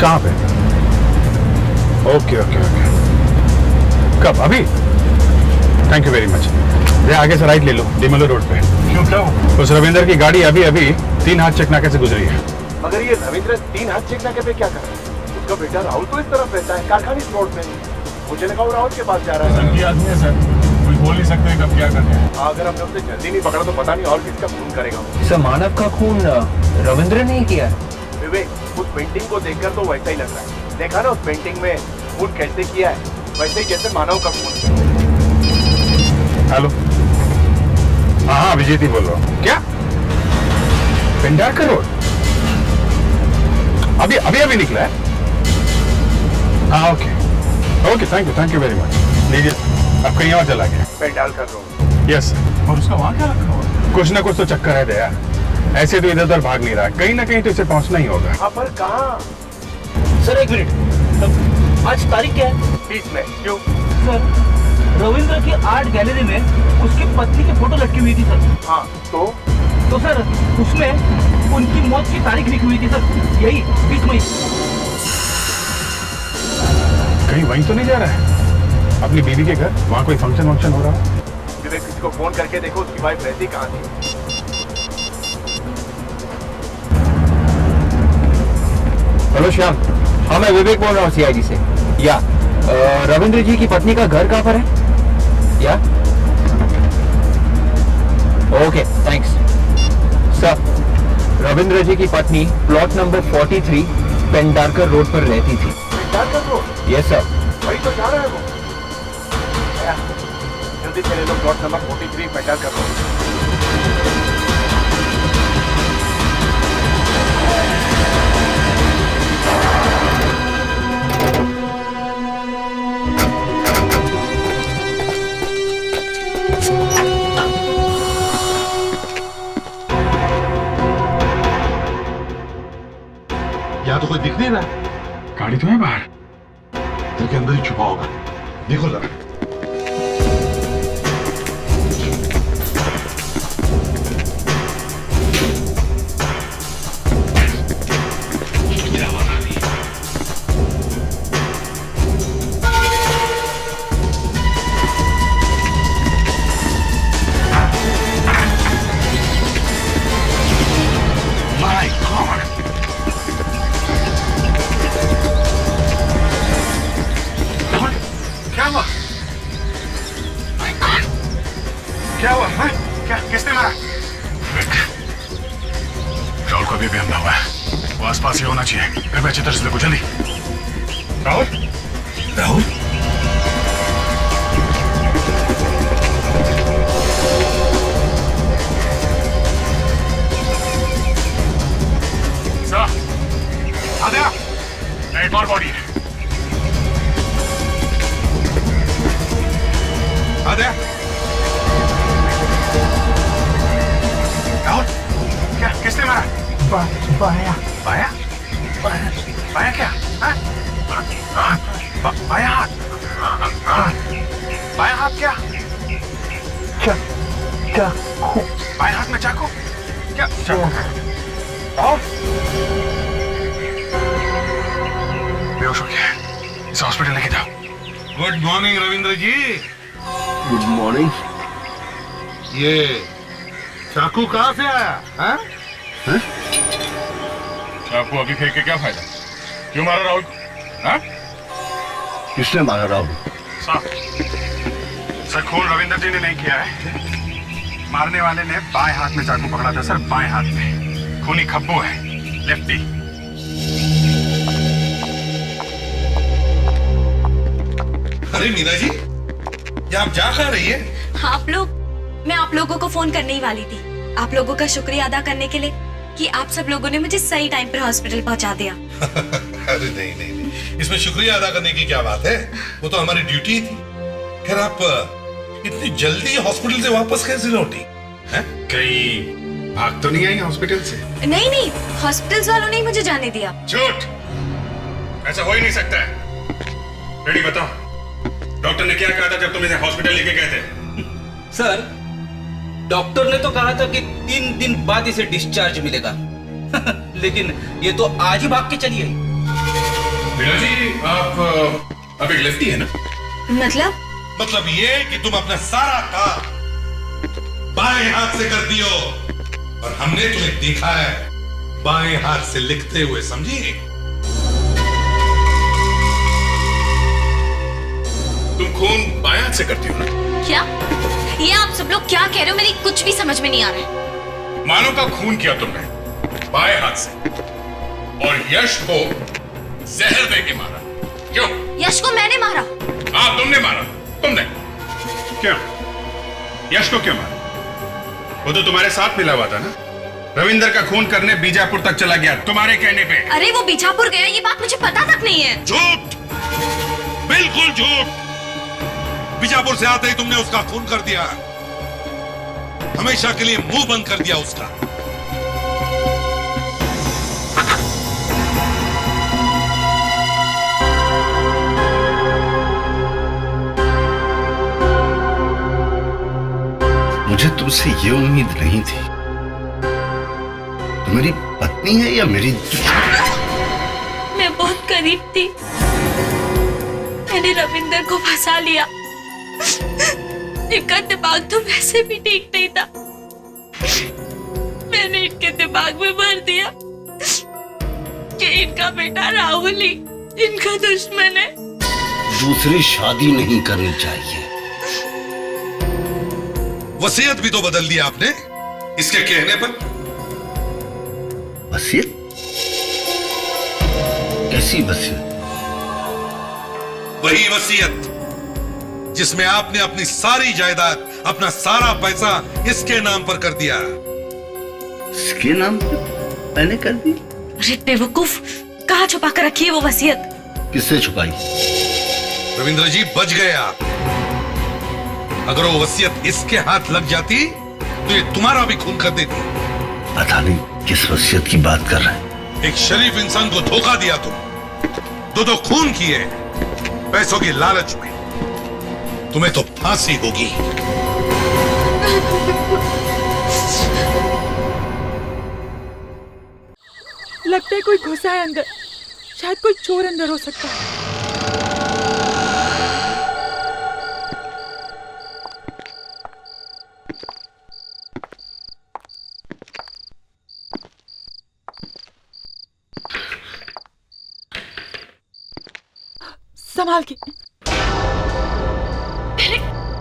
कहाँ पे? Okay okay okay. कब? अभी? Thank you very much. ये आगे से राइट ले लो, डिमलो रोड पे। क्यों, क्या हुआ? उस रविंदर की गाड़ी अभी अभी 3 हाथ चेक नाके से गुजरी है। मगर ये रविंद्र 3 हाथ चेक नाके पे क्या कर रहा है? उसका बेटा राहुल तो इस तरफ रहता है, कारखानी रोड में। मुझे लगा वो राहुल के पास जा रहा है। संगी आदमी है सर, कोई बोल नहीं सकते कब क्या करते हैं। अगर हमने उसे जल्दी नहीं पकड़ा तो पता नहीं और किसका खून करेगा। सर, मानव का खून रविंद्र ने ही किया। विवेक, उस पेंटिंग को देखकर तो वैसा ही लग रहा है। देखा ना उस पेंटिंग में खून कैसे किया है, वैसे ही जैसे मानव का खून। हेलो, हाँ अभिजीत ही बोल रहा हूँ। क्या? पेंडारकर रोड? अभी अभी अभी निकला है? हाँ okay okay, thank you very much. लीजिए, अब कहीं और चला गया। पेंडारकर रोड? यस। और उसका वहाँ क्या रखा हुआ? कुछ ना कुछ तो चक्कर है दया, ऐसे तो इधर उधर भाग नहीं रहा, कहीं ना कहीं तो इसे पहुंचना ही होगा। हाँ, पर कहाँ? सर एक मिनट, आज तारीख क्या है? 20 में। क्यों? सर, रविंद्र की आर्ट गैलरी में उसकी पत्नी की फोटो लटकी हुई थी सर। हाँ, तो सर उसमें उनकी मौत की तारीख लिखी हुई थी सर, यही 20 मई। कहीं वहीं तो नहीं जा रहा है अपनी बीवी के घर? वहाँ कोई फंक्शन वंक्शन हो रहा है? विवेक, किसी को फोन करके देखो उसकी वाइफ रहती कहाँ थी। हेलो श्याम, हाँ मैं विवेक बोल रहा हूँ सीआईडी से। या रविंद्र जी की पत्नी का घर कहाँ पर है? या ओके थैंक्स सर। रविंद्र जी की पत्नी प्लॉट नंबर 43 पेंडारकर रोड पर रहती थी। पेंडारकर रोड? Yes sir. वही तो जा रहा है वो। जल्दी चले लो, प्लॉट नंबर 43 पेंडारकर रोड। यहाँ तो कोई दिख नहीं रहा। गाड़ी तो है बाहर। घर के अंदर ही छुपा होगा, देखो जरा। माय गॉड, क्या हुआ? क्या हुआ? हाँ? क्या, किसने मारा? राहुल को भी हमला हुआ है, वो आसपास ही होना चाहिए। कृपया चित्र से देखो जल्दी। राहुल? राहुल? बाया बाया बाया क्या? बाया हाथ, बाया हाथ क्या? क्या बाया हाथ में चाकू क्या? चाकू और बेहोश हो गया है, इसे हॉस्पिटल लेके जाओ। Good morning Ravindra ji. Good morning. ये चाकू कहाँ से आया? हाँ? चाकू अभी फेंक के क्या फायदा? क्यों मारा राहुल? हाँ? किसने मारा राहुल? सर खून रविंद्र जी ने नहीं किया है। मारने वाले ने बाएं हाथ में चाकू पकड़ा था सर, बाएं हाथ में। खूनी खब्बू है, लेफ्टी। अरे मीरा जी, ये आप जा कहाँ रही है? मैं आप लोगों को फोन करने ही वाली थी, आप लोगों का शुक्रिया अदा करने के लिए कि आप सब लोगों ने मुझे सही टाइम पर हॉस्पिटल पहुंचा दिया। अरे नहीं, इसमें शुक्रिया अदा करने की क्या बात है, वो तो हमारी ड्यूटी थी। खैर आप इतनी जल्दी हॉस्पिटल से वापस कैसे लौटी? कहीं भाग तो नहीं आई हॉस्पिटल से? नहीं, हॉस्पिटल वालों ने ही मुझे जाने दिया। झूठ, ऐसा हो ही नहीं सकता है। रेडी बताओ, डॉक्टर ने क्या कहा था जब तुम इन्हें हॉस्पिटल लेके गए थे? सर, डॉक्टर ने तो कहा था कि 3 दिन बाद इसे डिस्चार्ज मिलेगा। लेकिन ये तो आज ही भाग के चली आई। मीरा जी, आप अब एक लेफ्टी है ना? मतलब ये कि तुम अपना सारा काम बाएं हाथ से कर दियो और हमने तुम्हें देखा है बाएं हाथ से लिखते हुए, समझी? तुम खून बाएं हाथ से करती हो ना? क्या ये आप सब लोग क्या कह रहे हो? मेरी कुछ भी समझ में नहीं आ रहा है। मानो का खून किया तुमने बाएं हाथ से और यश को जहर दे के मारा। क्यों? यश को मैंने मारा? हाँ, तुमने मारा। तुमने क्यों? यश को क्यों मारा? वो तो तुम्हारे साथ मिला हुआ था ना। रविंदर का खून करने बीजापुर तक चला गया तुम्हारे कहने पे। अरे वो बीजापुर गया, ये बात मुझे पता तक नहीं है। झूठ, बिल्कुल झूठ। बीजापुर से आते ही तुमने उसका खून कर दिया, हमेशा के लिए मुंह बंद कर दिया उसका। मुझे तुमसे ये उम्मीद नहीं थी। तुम मेरी पत्नी है या मेरी दुश्मन? मैं बहुत करीब थी, मैंने रविंदर को फंसा लिया। इनका दिमाग तो वैसे भी ठीक नहीं था, मैंने इनके दिमाग में भर दिया कि इनका बेटा राहुल ही इनका दुश्मन है। दूसरी शादी नहीं करनी चाहिए। वसीयत भी तो बदल दिया आपने इसके कहने पर। वसीयत? कैसी वसीयत? वही वसीयत जिसमें आपने अपनी सारी जायदाद, अपना सारा पैसा इसके नाम पर कर दिया। इसके नाम पर मैंने कर दी? अरे बेवकूफ, कहाँ छुपा कर रखी है वो वसीयत? किससे छुपाई? रविंद्र जी, बच गए आप। अगर वो वसीयत इसके हाथ लग जाती तो ये तुम्हारा भी खून कर देती। पता नहीं किस वसीयत की बात कर रहे हैं। एक शरीफ इंसान को धोखा दिया तुम, दो खून किए पैसों की लालच में। तुम्हें तो फांसी होगी। लगता है कोई घुसा है अंदर, शायद कोई चोर अंदर हो सकता है। संभाल के।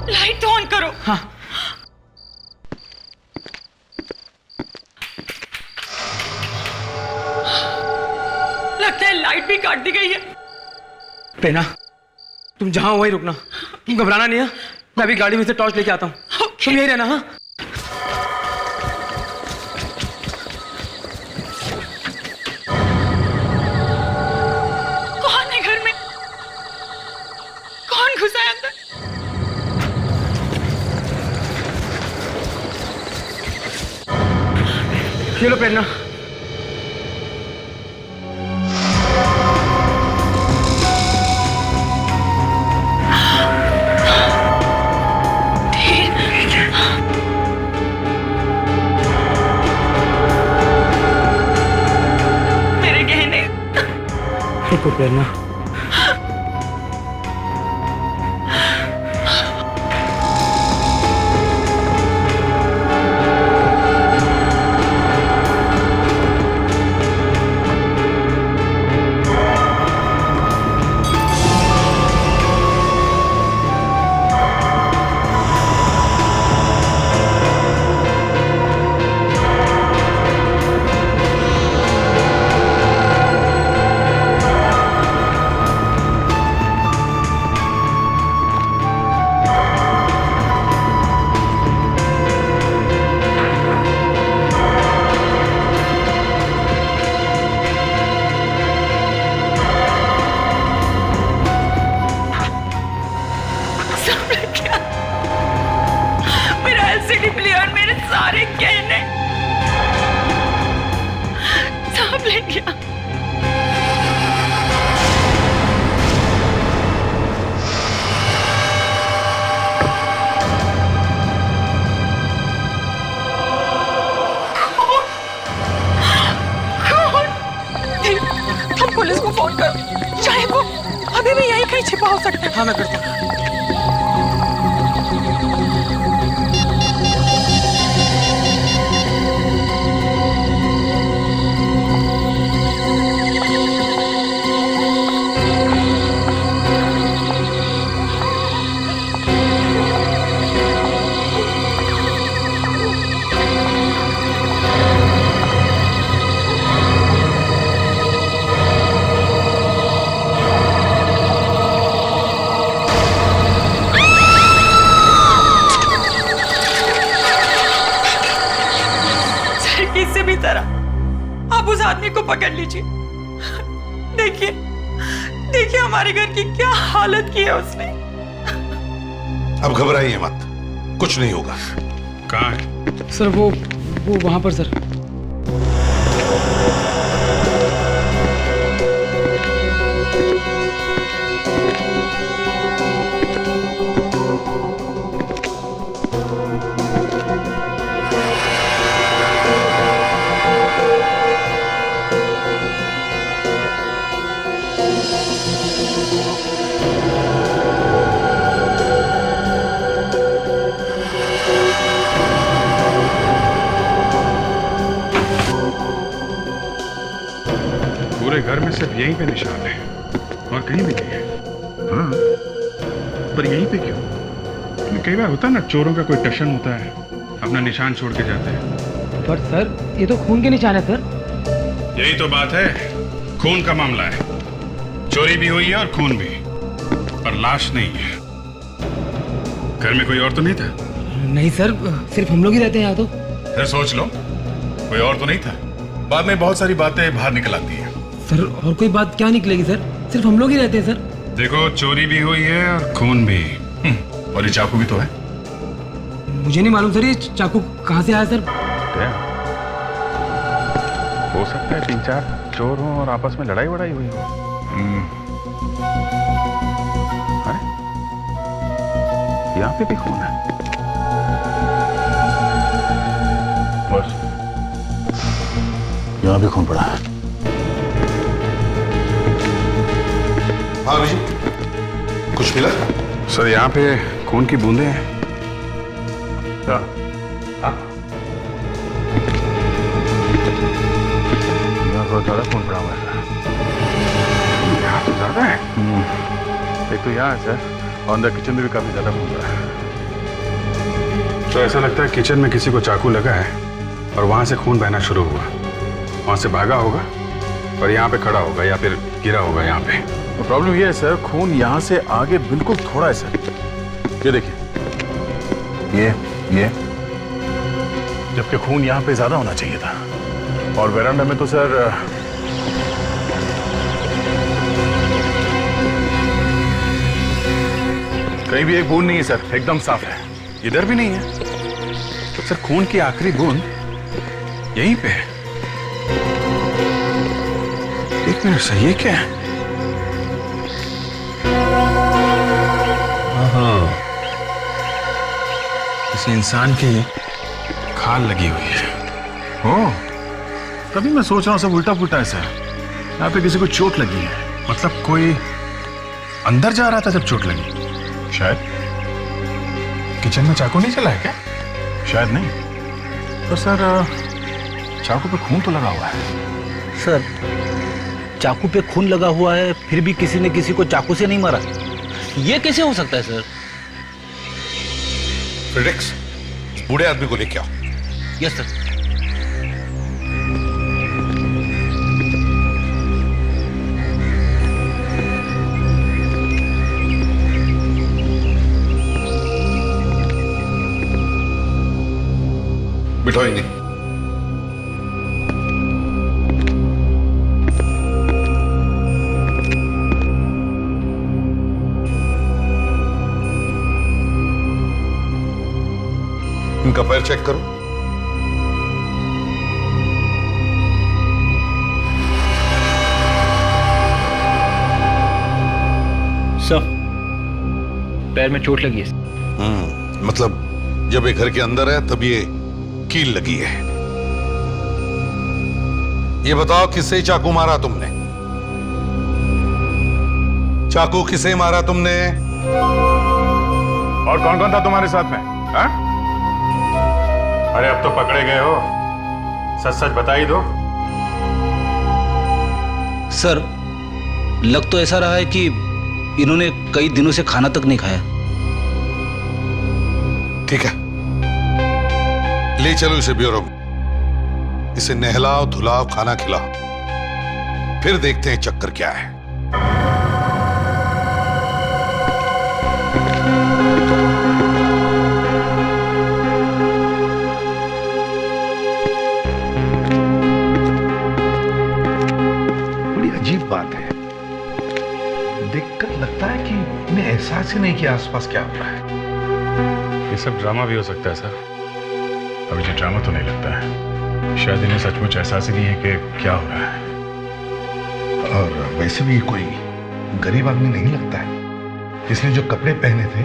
लाइट ऑन करो। हाँ। लगता है लाइट भी काट दी गई है। प्रेरणा, तुम जहां हो वहीं रुकना, तुम घबराना नहीं है। मैं अभी गाड़ी में से टॉर्च लेके आता हूँ। तुम यही रहना। हाँ, कौन है घर में? कौन घुसा है अंदर? ये लो प्रेरणा, प्रेरणा, सारे गहने सब ले गया। हम पुलिस को फोन कर, चाहे वो अभी भी यहीं कहीं छिपा हो सकता है। हाँ मैं करता हूँ। किसी भी तरह आप उस आदमी को पकड़ लीजिए। देखिए देखिए हमारे घर की क्या हालत की है उसने। अब घबराइए मत, कुछ नहीं होगा। कहाँ है? सर वो वहां पर सर। पूरे घर में सिर्फ यहीं पे निशान है और कहीं भी नहीं है। हाँ, पर यहीं पे क्यों? कई बार होता है ना, चोरों का कोई टशन होता है, अपना निशान छोड़ के जाते हैं। पर सर ये तो खून के निशान है सर। यही तो बात है, खून का मामला है। चोरी भी हुई है और खून भी, पर लाश नहीं है। घर में कोई और तो नहीं था? नहीं सर, सिर्फ हम लोग ही रहते हैं यहाँ तो। फिर सोच लो, कोई और तो नहीं था। बाद में बहुत सारी बातें बाहर निकल आती हैं। सर और कोई बात क्या निकलेगी सर, सिर्फ हम लोग ही रहते हैं सर। देखो, चोरी भी हुई है और खून भी, और ये चाकू भी तो है। मुझे नहीं मालूम सर ये चाकू कहाँ से आया सर। क्या हो सकता है 3-4 चोर हों और आपस में लड़ाई वड़ाई हुई हो। अरे यहाँ पे भी खून है। बस यहाँ भी खून पड़ा है। हाँ जी, कुछ मिला? सर यहाँ पे खून की बूंदें हैं। क्या? यहाँ बहुत ज्यादा खून पड़ा हुआ है। यहाँ तो ज्यादा है। एक तो यहाँ है सर, और अंदर किचन में भी काफी ज्यादा खून पड़ा है। तो ऐसा लगता है किचन में किसी को चाकू लगा है और वहां से खून बहना शुरू हुआ। वहां से भागा होगा और यहाँ पे खड़ा होगा या फिर गिरा होगा यहाँ पे। तो प्रॉब्लम ये है सर, खून यहाँ से आगे बिल्कुल थोड़ा है सर। ये देखिए, ये जबकि खून यहाँ पे ज्यादा होना चाहिए था। और वेरांडा में तो सर कहीं भी एक बूंद नहीं है सर, एकदम साफ है। इधर भी नहीं है। तो सर खून की आखिरी बूंद यहीं पे है। एक मिनट सर, ये क्या है? किसी इंसान की खाल लगी हुई है। ओह, तभी मैं सोच रहा हूँ सब उल्टा पुल्टा है सर। यहाँ पे किसी को चोट लगी है। मतलब कोई अंदर जा रहा था जब चोट लगी? शायद किचन में चाकू नहीं चला है क्या? शायद नहीं। तो सर चाकू पे खून तो लगा हुआ है। सर चाकू पे खून लगा हुआ है, फिर भी किसी ने किसी को चाकू से नहीं मारा, ये कैसे हो सकता है सर? फ्रेडेक्स, बूढ़े आदमी को लेके आओ। Yes sir. बिठाओ इन्हें। इनका पैर चेक करो। सर पैर में चोट लगी है। मतलब जब ये घर के अंदर है तब ये कील लगी है। ये बताओ किससे चाकू मारा तुमने? चाकू किसे मारा तुमने? और कौन कौन था तुम्हारे साथ में? हा? अरे अब तो पकड़े गए हो, सच सच बता ही दो। सर लग तो ऐसा रहा है कि इन्होंने कई दिनों से खाना तक नहीं खाया। ठीक है, ले चलो इसे ब्यूरो में। इसे नहलाओ धुलाओ खाना खिलाओ, फिर देखते हैं चक्कर क्या है। बड़ी अजीब बात है, देखकर लगता है कि इन्हें एहसास ही नहीं किया आसपास क्या हो रहा है। ये सब ड्रामा भी हो सकता है सर। अब ये ड्रामा तो नहीं लगता है, शायद इन्हें सचमुच एहसास ही नहीं है कि क्या हो रहा है। और वैसे भी कोई गरीब आदमी नहीं लगता है। इसने जो कपड़े पहने थे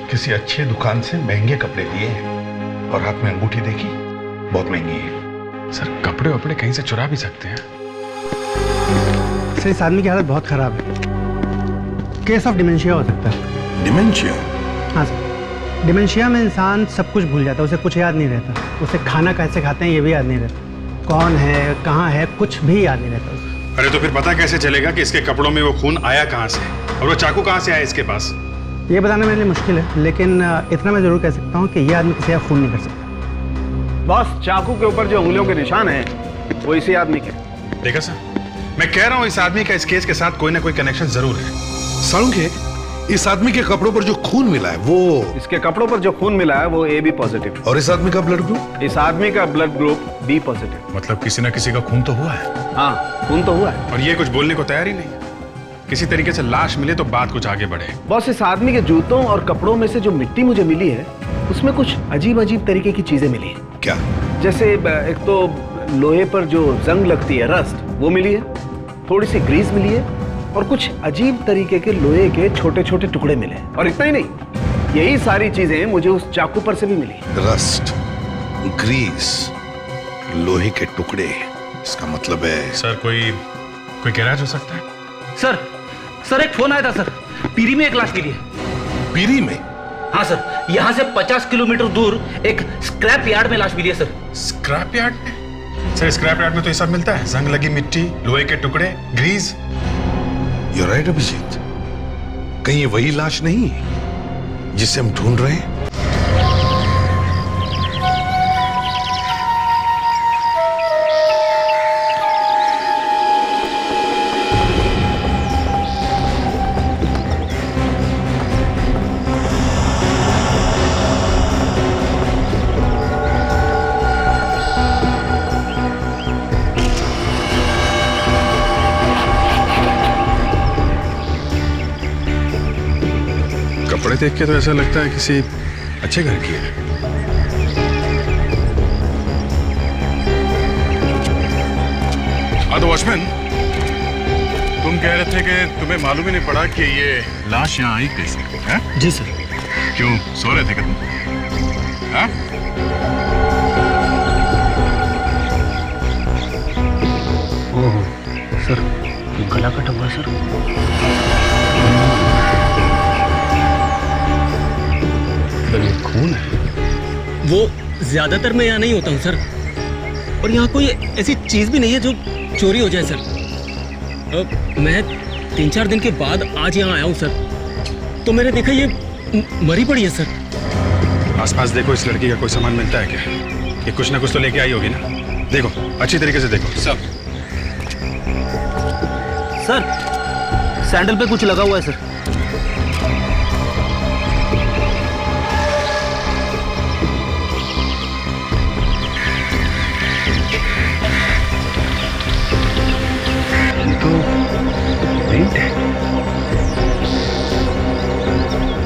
किसी अच्छे दुकान से महंगे कपड़े लिए हैं, और हाथ में अंगूठी देखी बहुत महंगी है। सर कपड़े वपड़े कहीं से चुरा भी सकते हैं। सर इस आदमी की हालत बहुत खराब है, केस ऑफ डिमेंशिया हो सकता है। डिमेंशिया? हाँ सर, डिमेंशिया में इंसान सब कुछ भूल जाता है, उसे कुछ याद नहीं रहता, उसे खाना कैसे खाते हैं ये भी याद नहीं रहता, कौन है कहाँ है कुछ भी याद नहीं रहता उसे। अरे तो फिर पता कैसे चलेगा कि इसके कपड़ों में वो खून आया कहाँ से और वो चाकू कहाँ से आया इसके पास? ये बताना मेरे लिए मुश्किल है, लेकिन इतना मैं जरूर कह सकता हूँ कि ये आदमी किसी का खून नहीं कर सकता। बॉस चाकू के ऊपर जो उंगलियों के निशान हैं वो इसी आदमी के। देखा सर, मैं कह रहा हूँ इस आदमी का इस केस के साथ कोई ना कोई कनेक्शन जरूर है। सालुंखे, इस आदमी के कपड़ों पर जो खून मिला है वो इसके कपड़ों पर जो खून मिला है वो AB पॉजिटिव। और इस आदमी का ब्लड ग्रुप? इस आदमी का ब्लड ग्रुप B पॉजिटिव। मतलब किसी ना किसी का खून तो हुआ है। हाँ खून तो हुआ है। और ये कुछ बोलने को तैयार ही नहीं। किसी तरीके से लाश मिले तो बात कुछ आगे बढ़े। बॉस इस आदमी के जूतों और कपड़ों में से जो मिट्टी मुझे मिली है उसमें कुछ अजीब अजीब तरीके की चीजें मिली है। क्या? जैसे एक तो लोहे पर जो जंग लगती है रस्ट वो मिली है, थोड़ी सी ग्रीस मिली है, और कुछ अजीब तरीके के लोहे के छोटे छोटे टुकड़े मिले। और इतना ही नहीं, यही सारी चीजें मुझे उस चाकू पर से भी मिली। रस्ट, ग्रीस, लोहे के टुकड़े, इसका मतलब है सर कोई गैराज हो सकता है। सर एक फोन आया था सर, पीरी में एक लाश मिली है। पीरी में? हाँ सर, यहाँ से 50 किलोमीटर दूर एक स्क्रैप यार्ड में लाश मिली है सर। स्क्रैप यार्ड में? सर स्क्रैप यार्ड में तो ये सब मिलता है, जंग लगी मिट्टी, लोहे के टुकड़े, ग्रीस। You're right, अभिजीत, कहीं ये वही लाश नहीं है जिसे हम ढूंढ रहे हैं? कपड़े देख के तो ऐसा लगता है किसी अच्छे घर की है। हाँ तो वॉचमैन, तुम कह रहे थे कि तुम्हें मालूम ही नहीं पड़ा कि ये लाश यहाँ आई कैसे? हैं? जी सर। क्यों सो रहे थे क्या तुम? हाँ? ओह सर, गला कटा हुआ है सर। सर ये खून है? वो ज्यादातर मैं यहाँ नहीं होता हूँ सर, और यहाँ कोई ऐसी चीज भी नहीं है जो चोरी हो जाए सर। मैं 3-4 दिन के बाद आज यहाँ आया हूँ सर, तो मैंने देखा ये मरी पड़ी है सर। आसपास देखो, इस लड़की का कोई सामान मिलता है क्या? ये कुछ ना कुछ तो लेके आई होगी ना। देखो, अच्छी तरीके से देखो सब। सर सैंडल पे कुछ लगा हुआ है सर।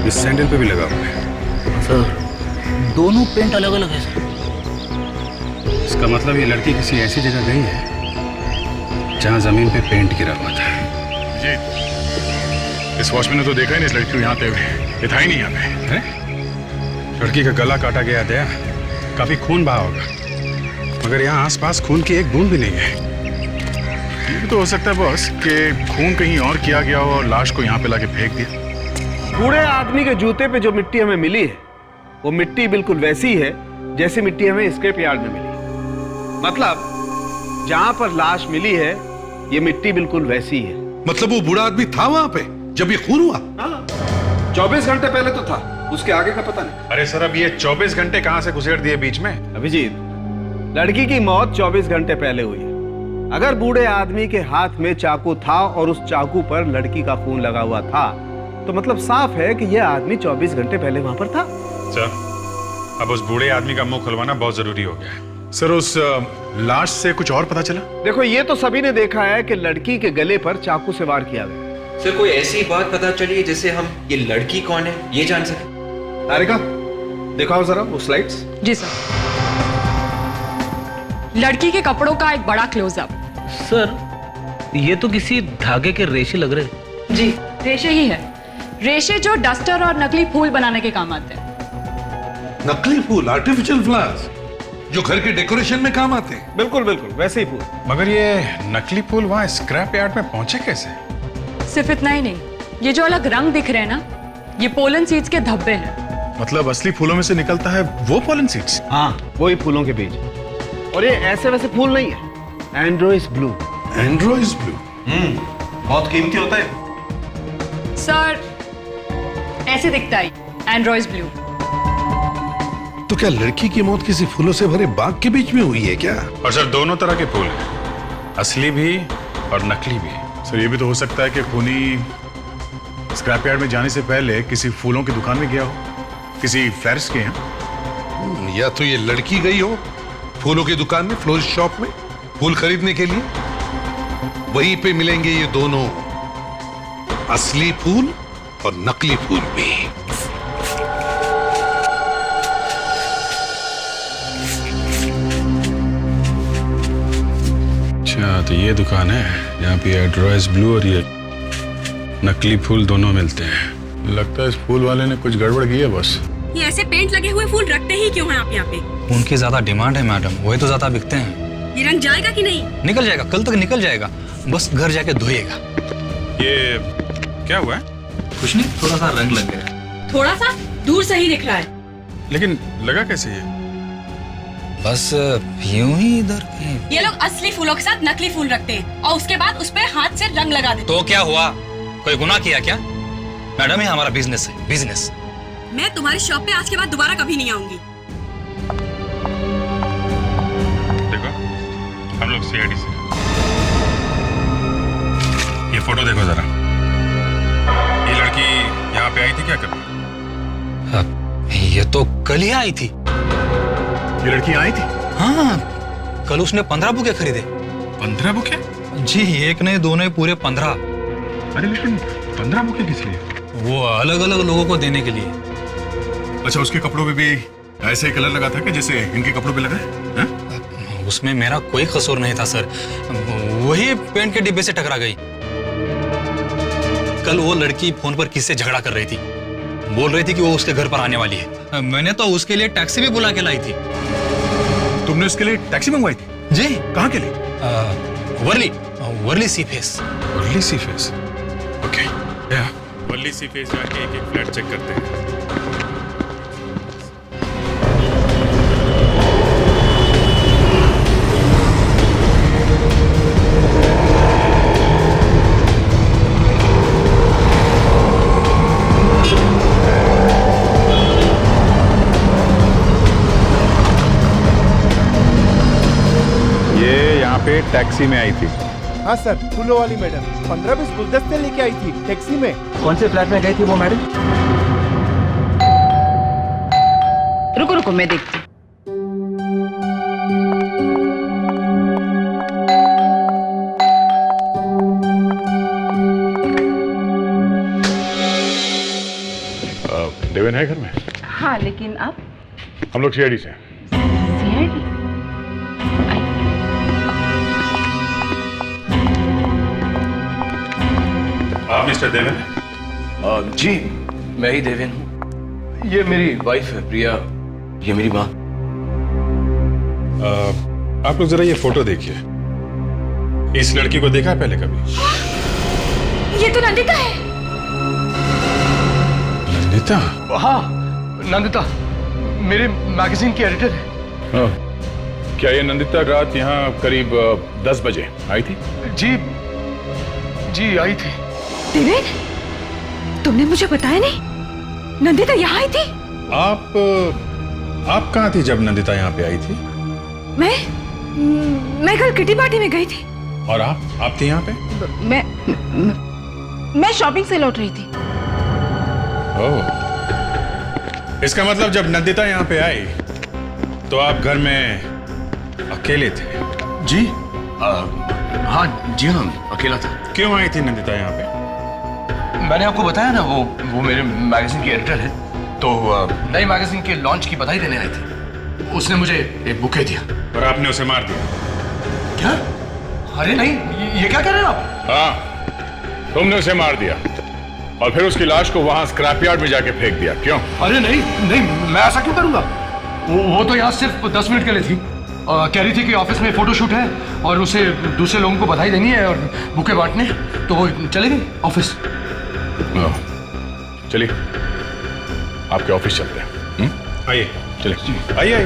इस सैंडल पे भी लगा हुआ है सर। दोनों पेंट अलग अलग है सर। इसका मतलब ये लड़की किसी ऐसी जगह गई है जहां जमीन पे पेंट गिरा हुआ था। जी, इस वॉचमैन ने तो देखा ही नहीं इस लड़की को यहाँ पे, ये था ही नहीं यहाँ पे है? लड़की का गला काटा गया दया, काफी खून बहा होगा, मगर यहाँ आसपास खून की एक बूंद भी नहीं है। ये भी तो हो सकता है बॉस कि खून कहीं और किया गया हो और लाश को यहाँ पे लाके फेंक दिया। बूढ़े आदमी के जूते पे जो मिट्टी हमें मिली है, वो मिट्टी बिल्कुल वैसी है जैसी मिट्टी हमें स्क्रैप यार्ड में मिली। मतलब जहां पर लाश मिली है, ये मिट्टी बिल्कुल वैसी है। मतलब वो बूढ़ा आदमी था वहां पे जब ये खून हुआ? 24 घंटे पहले तो था, उसके आगे का पता नहीं। अरे सर, अब ये 24 घंटे कहां से घुसेड़ दिए बीच में? अभिजीत, लड़की की मौत 24 घंटे पहले हुई है। अगर बूढ़े आदमी के हाथ में चाकू था और उस चाकू पर लड़की का खून लगा हुआ था, तो मतलब साफ है कि यह आदमी 24 घंटे पहले वहां पर था। सर, अब उस बूढ़े आदमी का मुंह खुलवाना बहुत जरूरी हो गया है। सर, उस लाश से कुछ और पता चला? देखो, ये तो सभी ने देखा है कि लड़की के गले पर चाकू से वार किया गया। सर, कोई ऐसी बात पता चली जिससे हम ये लड़की कौन है ये जान सके? तारिका, दिखाओ जरा वो स्लाइड्स। जी सर। लड़की के कपड़ों का एक बड़ा क्लोजअप। सर, ये तो किसी धागे के रेशे लग रहे हैं। जी, रेशे ही है। रेशे जो डस्टर और नकली फूल बनाने के काम आते हैं। नकली फूल, आर्टिफिशियल फ्लावर्स, जो घर के डेकोरेशन में काम आते हैं। बिल्कुल बिल्कुल वैसे ही फूल। मगर ये नकली फूल वहां स्क्रैप यार्ड में पहुंचे कैसे? सिर्फ इतना ही नहीं, ये जो अलग रंग दिख रहे हैं ना, ये पोलन सीड्स के धब्बे हैं। मतलब असली फूलों में से निकलता है वो पोलन सीड्स? हाँ, वही फूलों के बीज। और ये ऐसे वैसे फूल नहीं है, एंड्रोइस ब्लू। एंड्रोइस ब्लू? बहुत कीमती होता है सर। ऐसे दिखता है एंड्रोइस ब्लू। तो क्या लड़की की मौत किसी फूलों से भरे बाग के बीच में हुई है क्या? और सर, दोनों तरह के फूल हैं, असली भी और नकली भी। सर, ये भी तो हो सकता है कि खूनी स्क्रैप यार्ड में जाने से पहले किसी फूलों की दुकान में गया हो, किसी फ्लैरिस्ट के यहाँ। या तो ये लड़की गई हो फूलों की दुकान में, फ्लोरिस्ट शॉप में फूल खरीदने के लिए, वहीं पे मिलेंगे ये दोनों, असली फूल और नकली फूल भी। अच्छा, तो ये दुकान है जहाँ पे एंड्रोइस ब्लू और ये नकली फूल दोनों मिलते हैं। लगता है इस फूल वाले ने कुछ गड़बड़ की है बस। ये ऐसे पेंट लगे हुए फूल रखते ही क्यों हैं आप यहाँ पे? उनकी ज्यादा डिमांड है मैडम, वही तो ज्यादा बिकते हैं। ये रंग जाएगा कि नहीं? निकल जाएगा, कल तक निकल जाएगा, बस घर जाके धोइएगा। ये क्या हुआ है? कुछ नहीं, थोड़ा सा रंग लग गया। थोड़ा सा दूर से ही दिख रहा है। लेकिन लगा कैसे ये? बस यूं ही इधर कहीं। ये लोग असली फूलों के साथ नकली फूल रखते हैं और उसके बाद उस पे हाथ से रंग लगा देते। तो क्या हुआ, कोई गुनाह किया क्या? मैडम, ये हमारा बिजनेस है, बिजनेस। मैं तुम्हारी शॉप पे आज के बाद दोबारा कभी नहीं आऊंगी। देखो, हम लोग सीआईडी से। ये फोटो देखो जरा। ये लड़की यहाँ पे आई थी क्या कभी? ये तो कल ही आई थी। ये लड़की आई थी? हाँ, कल उसने 15 बुके खरीदे। 15 बुके? जी, एक नहीं, दो नहीं, पूरे 15। अरे लेकिन 15 बुके किस लिए? वो अलग अलग लोगों को देने के लिए। अच्छा, उसके कपड़ों पे भी ऐसे ही कलर लगा था क्या जैसे इनके कपड़ों पे लगा है? उसमें मेरा कोई कसूर नहीं था सर, वही पेंट के डिब्बे से टकरा गई। कल वो लड़की फोन पर किससे झगड़ा कर रही थी, बोल रही थी कि वो उसके घर पर आने वाली है। मैंने तो उसके लिए टैक्सी भी बुला के लाई थी। तुमने उसके लिए टैक्सी मंगवाई थी? जी। कहाँ के लिए? वर्ली। वर्ली सी फेस। वर्ली सी फेस, ओके। वर्ली सी फेस जाके एक एक फ्लैट चेक करते हैं। पे टैक्सी में आई थी। हाँ सर, फूलों वाली मैडम 15-20 गुलदस्ते लेके आई थी टैक्सी में। कौन से फ्लैट में गई थी वो मैडम? रुको रुको मैं देखती। देवेन है घर में? हाँ, लेकिन आप? हम लोग सीआईडी से। सीआईडी? आप मिस्टर देवेन? जी मैं ही देवेन हूँ। ये मेरी वाइफ है प्रिया, ये मेरी माँ। आप लोग जरा ये फोटो देखिए। इस लड़की को देखा है पहले कभी? ये तो नंदिता है। नंदिता? हाँ नंदिता, मेरे मैगजीन की एडिटर है। हाँ। क्या ये नंदिता रात यहाँ करीब 10 बजे आई थी? जी आई थी। देवेन, तुमने मुझे बताया नहीं? नंदिता यहाँ आई थी? आप कहाँ थी जब नंदिता यहाँ पे आई थी? मैं कल किटी पार्टी में गई थी। और आप थी यहाँ पे? मैं शॉपिंग से लौट रही थी। ओह, इसका मतलब जब नंदिता यहाँ पे आई तो आप घर में अकेले थे? जी हाँ अकेला था। क्यों आई थी नंदिता यहाँ पे? मैंने आपको बताया ना, वो मेरे मैगजीन की एडिटर है, तो नई मैगजीन के लॉन्च की बधाई देने आए थे। उसने मुझे एक बुके दिया। और आपने उसे मार दिया? क्या? अरे नहीं, ये क्या कह रहे हैं आप? हाँ, तुमने उसे मार दिया और फिर उसकी लाश को वहां स्क्रैप यार्ड में जाके फेंक दिया। क्यों? अरे नहीं, मैं ऐसा क्यों करूंगा? वो तो यहाँ सिर्फ 10 मिनट के लिए थी। कह रही थी कि ऑफिस में फोटोशूट है और उसे दूसरे लोगों को बधाई देनी है और बुके बांटने, तो वो चले गई ऑफिस। चलिए आपके ऑफिस चलते हैं। आइए चलिए, आइए।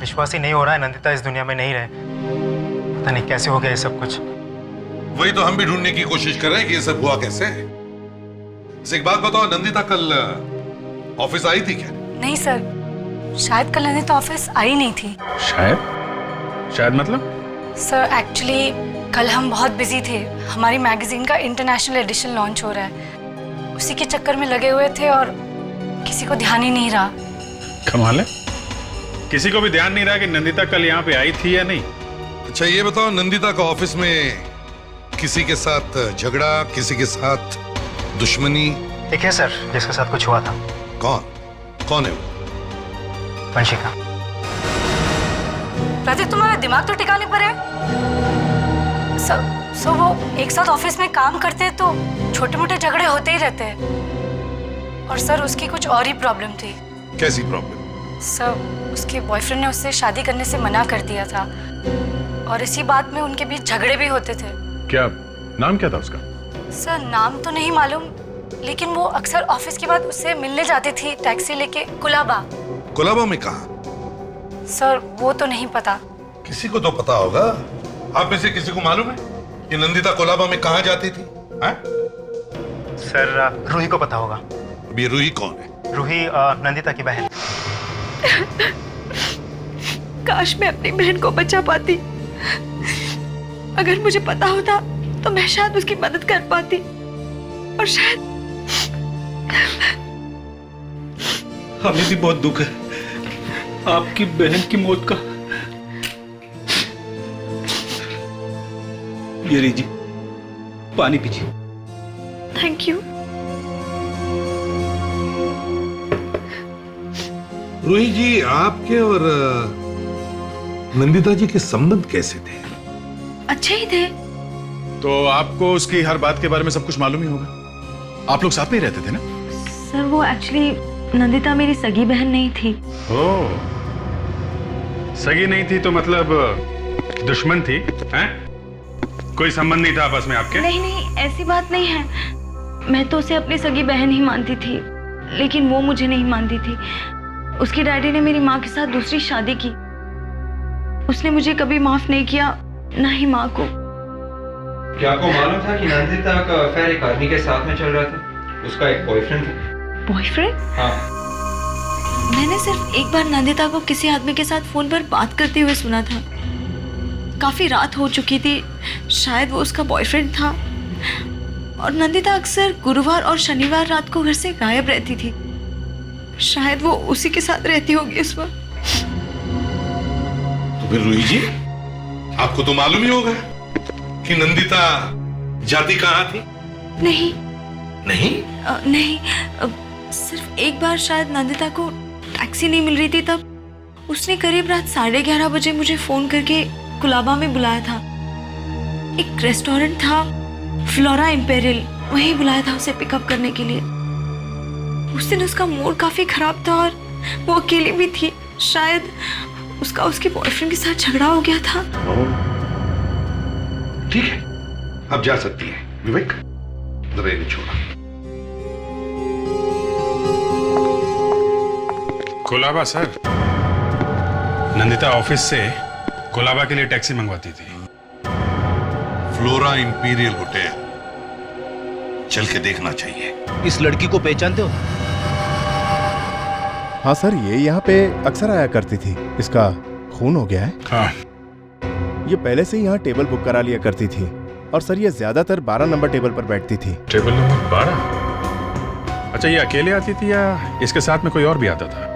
विश्वास ही नहीं हो रहा है नंदिता इस दुनिया में नहीं रहे। पता नहीं कैसे हो गया ये सब कुछ। वही तो हम भी ढूंढने की कोशिश कर रहे हैं कि ये सब हुआ कैसे। एक बात बताओ, नंदिता कल ऑफिस आई थी क्या? नहीं सर, शायद कल नंदिता ऑफिस आई नहीं थी। शायद मतलब? सर एक्चुअली कल हम बहुत बिजी थे। हमारी मैगजीन का इंटरनेशनल एडिशन लॉन्च हो रहा है, उसी के चक्कर में लगे हुए थे और किसी को ध्यान ही नहीं रहा। कमाल है, किसी को भी ध्यान नहीं रहा कि नंदिता कल यहाँ पे आई थी या नहीं। अच्छा ये बताओ, नंदिता का ऑफिस में किसी के साथ झगड़ा, किसी के साथ दुश्मनी? एक है सर जिसके साथ कुछ हुआ था। कौन है वो? वंशिका। प्रतीक, तुम्हारा दिमाग तो ठिकाने पर है। सर वो एक साथ ऑफिस में काम करते हैं तो छोटे मोटे झगड़े होते ही रहते हैं। और सर उसकी कुछ और ही प्रॉब्लम थी। कैसी प्रॉब्लम? सर उसके बॉयफ्रेंड ने उससे शादी करने से मना कर दिया था और इसी बात में उनके बीच झगड़े भी होते थे। क्या नाम क्या था उसका? सर नाम तो नहीं मालूम, लेकिन वो अक्सर ऑफिस के बाद उससे मिलने जाती थी टैक्सी लेके। कुलाबा में कहाँ? सर वो तो नहीं पता। किसी को तो पता होगा। आप में से किसी को मालूम है कि नंदिता कुलाबा में कहाँ जाती थी? सर रूही को पता होगा। अभी रूही कौन है? रूही नंदिता की बहन। काश मैं अपनी बहन को बचा पाती। अगर मुझे पता होता तो मैं शायद उसकी मदद कर पाती और शायद। हमें भी बहुत दुख है आपकी बहन की मौत का। ये लीजिए पानी पीजिए। Thank you. रूही जी, आपके और नंदिता जी के संबंध कैसे थे? अच्छे ही थे। तो आपको उसकी हर बात के बारे में सब कुछ मालूम ही होगा। आप लोग साथ में ही रहते थे ना? सर वो एक्चुअली नंदिता मेरी सगी बहन नहीं थी। ओह, सगी नहीं थी तो मतलब दुश्मन थी, हैं? कोई संबंध नहीं था आपस में आपके? नहीं नहीं, ऐसी बात नहीं है। मैं तो उसे अपनी सगी बहन ही मानती थी, लेकिन वो मुझे नहीं मानती थी। उसके डैडी ने मेरी माँ के साथ दूसरी शादी की। उसने मुझे कभी माफ नहीं किया, ना ही माँ को। क्या आपको मालूम था कि नंदिता का अफेयर एक आदमी के साथ में चल रहा था? उसका एक बॉयफ्रेंड था। बॉयफ्रेंड? हाँ। मैंने सिर्फ एक बार नंदिता को किसी आदमी के साथ फोन पर बात करते हुए सुना था। काफी रात हो चुकी थी, शायद वो उसका बॉयफ्रेंड था। और नंदिता अक्सर गुरुवार और शनिवार रात को घर से गायब रहती थी। शायद वो उसी के साथ रहती होगी इस वक्त। तो फिर रूही जी, आपको तो मालूम ही होगा कि नंदिता जाती कहाँ थी? नहीं नहीं? नहीं, सिर्फ एक बार शायद नंदिता को टैक्सी नहीं मिल रही थी, तब उसने करीब रात 11:30 बजे मुझे फोन करके कुलाबा में बुलाया था। एक रेस्टोरेंट था, फ्लोरा इंपेरियल, वहीं बुलाया था उसे पिकअप करने के लिए। उस दिन उसका मूड काफी खराब था और वो अकेली भी थी। शायद उसका उसके बॉयफ्रेंड के साथ झगड़ा हो गया था। ठीक है, अब जा सकती है। विवेक, जरा इन्हें छोड़ा। कोलाबा सर, नंदिता ऑफिस से कोलाबा के लिए टैक्सी मंगवाती थी। फ्लोरा इंपीरियल होटल, चल के देखना चाहिए। इस लड़की को पहचानते हो? हाँ सर, ये यहाँ पे अक्सर आया करती थी। इसका खून हो गया है। हाँ। ये पहले से यहाँ टेबल बुक करा लिया करती थी। और सर, ये ज्यादातर 12 नंबर टेबल पर बैठती थी। Table number 12? अच्छा, ये अकेले आती थी या इसके साथ में कोई और भी आता था?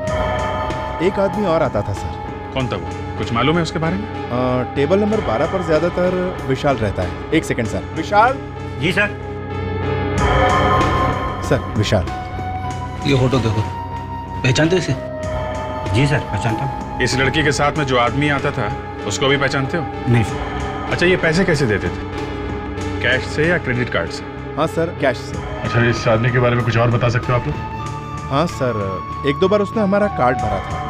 एक आदमी और आता था सर। कौन था वो? कुछ मालूम है उसके बारे में? टेबल नंबर 12 पर ज्यादातर विशाल रहता है। एक सेकंड सर। विशाल? जी सर। सर, विशाल। ये फोटो देखो, पहचानते हो इसे? जी सर, पहचानता हूँ। इस लड़की के साथ में जो आदमी आता था उसको भी पहचानते हो? नहीं सर। अच्छा, ये पैसे कैसे देते थे? कैश से या क्रेडिट कार्ड से? हाँ सर, कैश से। अच्छा, इस आदमी के बारे में कुछ और बता सकते हो आप लोग? हाँ सर, 1-2 बार उसने हमारा कार्ड भरा था,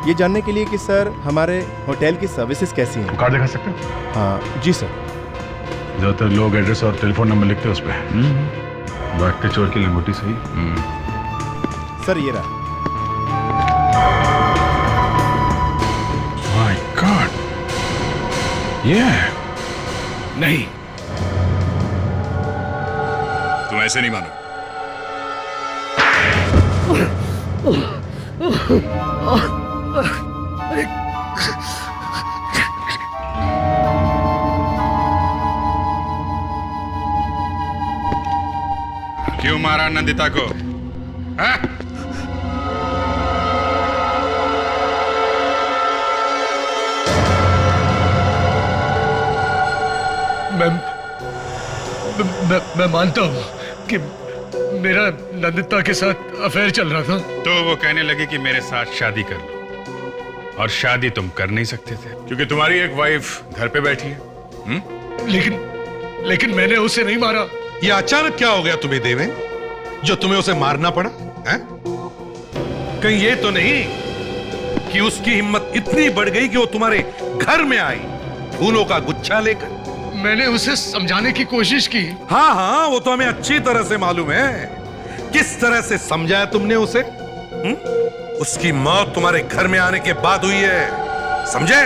ये जानने के लिए कि सर हमारे होटल की सर्विसेज कैसी हैं। कार्ड दिखा सकते हो? हाँ जी सर। ज्यादातर लोग एड्रेस और टेलीफोन नंबर लिखते हैं उस पर। भागते चोर की लंगोटी सही। सर, ये रहा। माय गॉड, ये नहीं, तुम ऐसे नहीं मानो। क्यों मारा नंदिता को? हाँ? मैं मानता हूँ कि मेरा नंदिता के साथ अफेयर चल रहा था। तो वो कहने लगे कि मेरे साथ शादी कर लो, और शादी तुम कर नहीं सकते थे क्योंकि तुम्हारी एक वाइफ घर पे बैठी है। लेकिन मैंने उसे नहीं मारा। ये अचानक क्या हो गया तुम्हें देवेन, जो तुम्हें उसे मारना पड़ा है? कहीं ये तो नहीं कि उसकी हिम्मत इतनी बढ़ गई कि वो तुम्हारे घर में आई फूलों का गुच्छा लेकर? मैंने उसे समझाने की कोशिश की। हाँ हाँ, वो तो हमें अच्छी तरह से मालूम है किस तरह से समझाया तुमने उसे। उसकी मौत तुम्हारे घर में आने के बाद हुई है, समझे?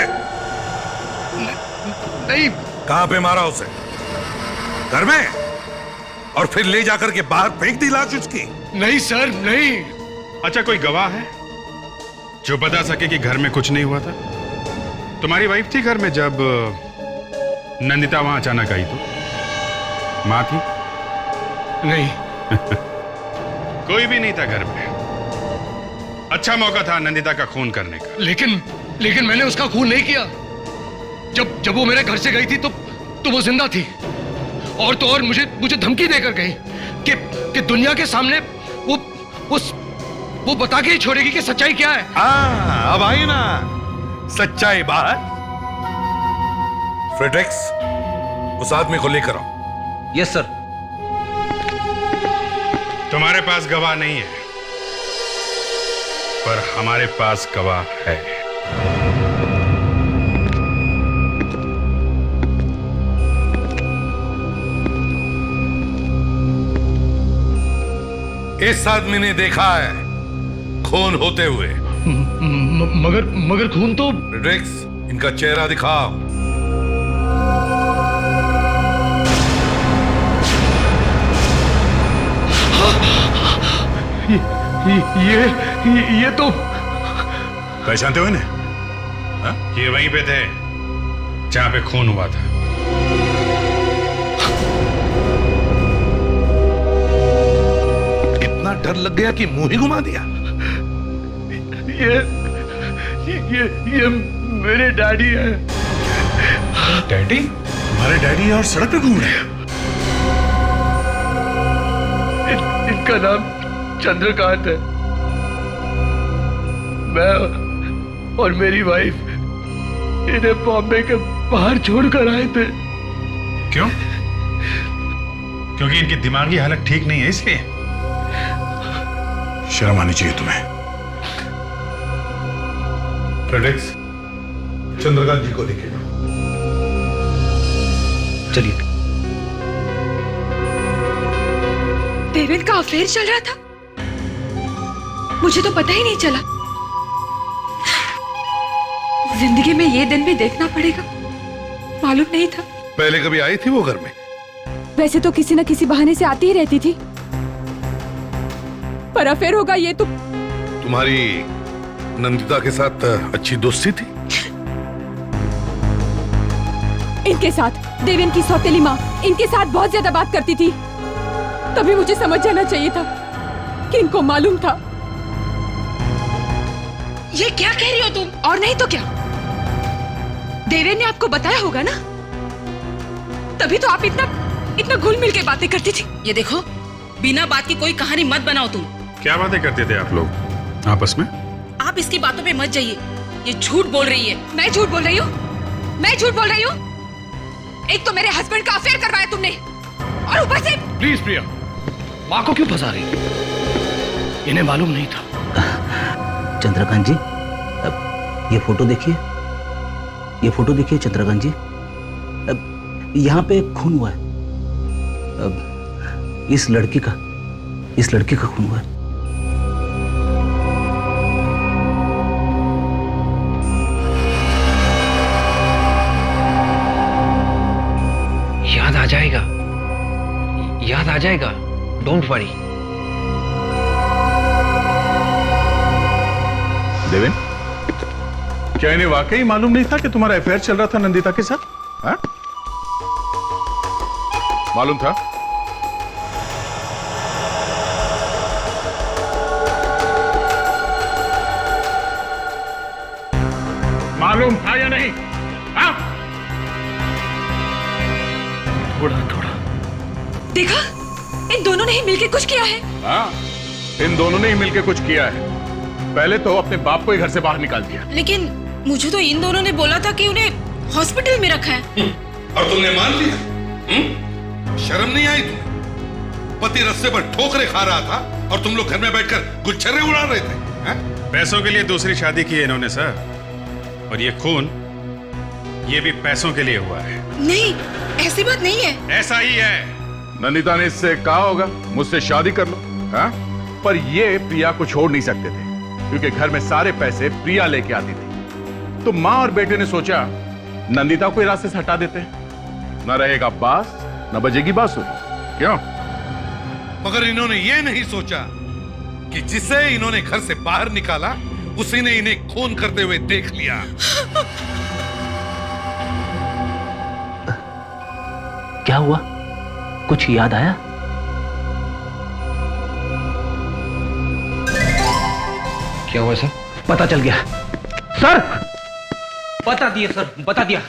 नहीं। कहां पे मारा उसे? घर में? और फिर ले जाकर के बाहर फेंक दी लाश उसकी? नहीं सर, नहीं। अच्छा, कोई गवाह है जो बता सके कि घर में कुछ नहीं हुआ था? तुम्हारी वाइफ थी घर में जब नंदिता वहां अचानक आई? तो मां थी? नहीं। कोई भी नहीं था घर में। अच्छा मौका था नंदिता का खून करने का। लेकिन मैंने उसका खून नहीं किया। जब वो मेरे घर से गई थी तो वो जिंदा थी। और तो और मुझे धमकी देकर गई कि दुनिया के सामने वो बता के ही छोड़ेगी कि सच्चाई क्या है। अब आई ना सच्चाई बाहर। फ्रेडरिक्स, उस आदमी को लेकर आओ। Yes sir. तुम्हारे पास गवाह नहीं है, पर हमारे पास गवाह है। इस आदमी ने देखा है खून होते हुए। मगर खून तो। फ्रेडरिक्स, इनका चेहरा दिखाओ। ये तो। पहचानते हो इन्हें? हाँ? ये वहीं पे थे जहां पे खून हुआ था। इतना डर लग गया कि मुंह ही घुमा दिया। ये मेरे डैडी है। डैडी? तुम्हारे डैडी और सड़क पे घूम रहे हैं? इनका नाम चंद्रकांत है। मैं और मेरी वाइफ इन्हें बॉम्बे के बाहर छोड़कर आए थे। क्यों? क्योंकि इनकी दिमागी हालत ठीक नहीं है इसलिए? शर्म आनी चाहिए तुम्हें। फ्रेडरिक्स, चंद्रकांत जी को लिखेगा। चलिए। देवेंद्र का अफेयर चल रहा था, मुझे तो पता ही नहीं चला। जिंदगी में ये दिन भी देखना पड़ेगा, मालूम नहीं था। पहले कभी आई थी वो घर में? वैसे तो किसी न किसी बहाने से आती ही रहती थी, पर अफेयर होगा ये तो। तुम्हारी नंदिता के साथ अच्छी दोस्ती थी? इनके साथ, देवेंद्र की सौतेली माँ इनके साथ बहुत ज्यादा बात करती थी। तभी मुझे समझ जाना चाहिए था कि इनको मालूम था। ये क्या कह रही हो तुम? और नहीं तो क्या, देवेंद्र ने आपको बताया होगा ना, तभी तो आप इतना घुल मिल के बातें करती थी। ये देखो, बिना बात की कोई कहानी मत बनाओ तुम। क्या बातें करते थे आप लोग आपस में? आप इसकी बातों पे मत जाइए, ये झूठ बोल रही है। मैं झूठ बोल रही हूँ? मैं झूठ बोल रही हूँ? एक तो मेरे हस्बैंड का अफेयर करवाया तुमने, और ऊपर से। प्लीज प्रिया, माँ को क्यों फंसा रही है? इन्हें मालूम नहीं था। चंद्रकांत जी, अब ये फोटो देखिए, ये फोटो देखिए चंद्रकांत जी, अब यहाँ पे खून हुआ है। अब इस लड़की का खून हुआ है। याद आ जाएगा, डोंट वरी। देवेन, क्या इन्हें वाकई मालूम नहीं था कि तुम्हारा अफेयर चल रहा था नंदिता के साथ? हाँ? मालूम था? मालूम था या नहीं? हाँ? थोड़ा देखा, इन दोनों ने ही मिलके कुछ किया है। हाँ, इन दोनों ने ही मिलके कुछ किया है। पहले तो अपने बाप को ही घर से बाहर निकाल दिया। लेकिन मुझे तो इन दोनों ने बोला था कि उन्हें हॉस्पिटल में रखा है। और तुमने मान लिया? शर्म नहीं आई तुम्हें? पति रास्ते पर ठोकरे खा रहा था और तुम लोग घर में बैठकर गुच्छर्रे उड़ा रहे थे। हा? पैसों के लिए दूसरी शादी की है इन्होंने सर, और ये खून, ये भी पैसों के लिए हुआ है। नहीं, ऐसी बात नहीं है। ऐसा ही है। नंदिता ने इससे कहा होगा मुझसे शादी कर लो, हाँ? पर ये प्रिया को छोड़ नहीं सकते थे क्योंकि घर में सारे पैसे प्रिया लेके आती थी। तो माँ और बेटे ने सोचा नंदिता को रास्ते से हटा देते हैं, न रहेगा बास न बजेगी बांसुरी। क्यों? मगर इन्होंने ये नहीं सोचा कि जिसे इन्होंने घर से बाहर निकाला उसी ने इन्हें खून करते हुए देख लिया। क्या हुआ? कुछ याद आया? क्या हुआ सर? पता चल गया सर। बता दिया सर, बता दिया।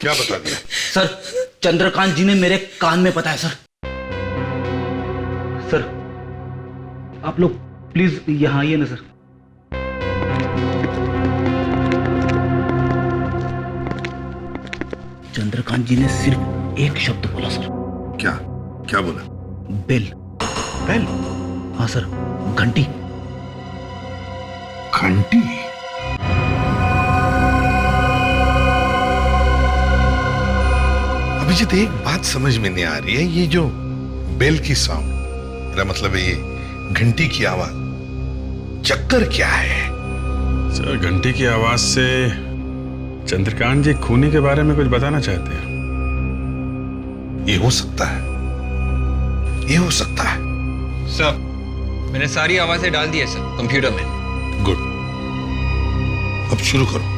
क्या बता दिया? सर, चंद्रकांत जी ने मेरे कान में बताया सर। सर, आप लोग प्लीज यहां आइए ना सर। चंद्रकांत जी ने सिर्फ एक शब्द बोला सर। क्या? क्या बोला? बेल। बेल? हाँ सर, घंटी। घंटी? अभिजीत, एक बात समझ में नहीं आ रही है, ये जो बेल की साउंड, मेरा मतलब है ये घंटी की आवाज, चक्कर क्या है? सर, घंटी की आवाज से चंद्रकांत जी खूनी के बारे में कुछ बताना चाहते हैं। ये हो सकता है, ये हो सकता है। सर, मैंने सारी आवाजें डाल दी है सर कंप्यूटर में। गुड, अब शुरू करो।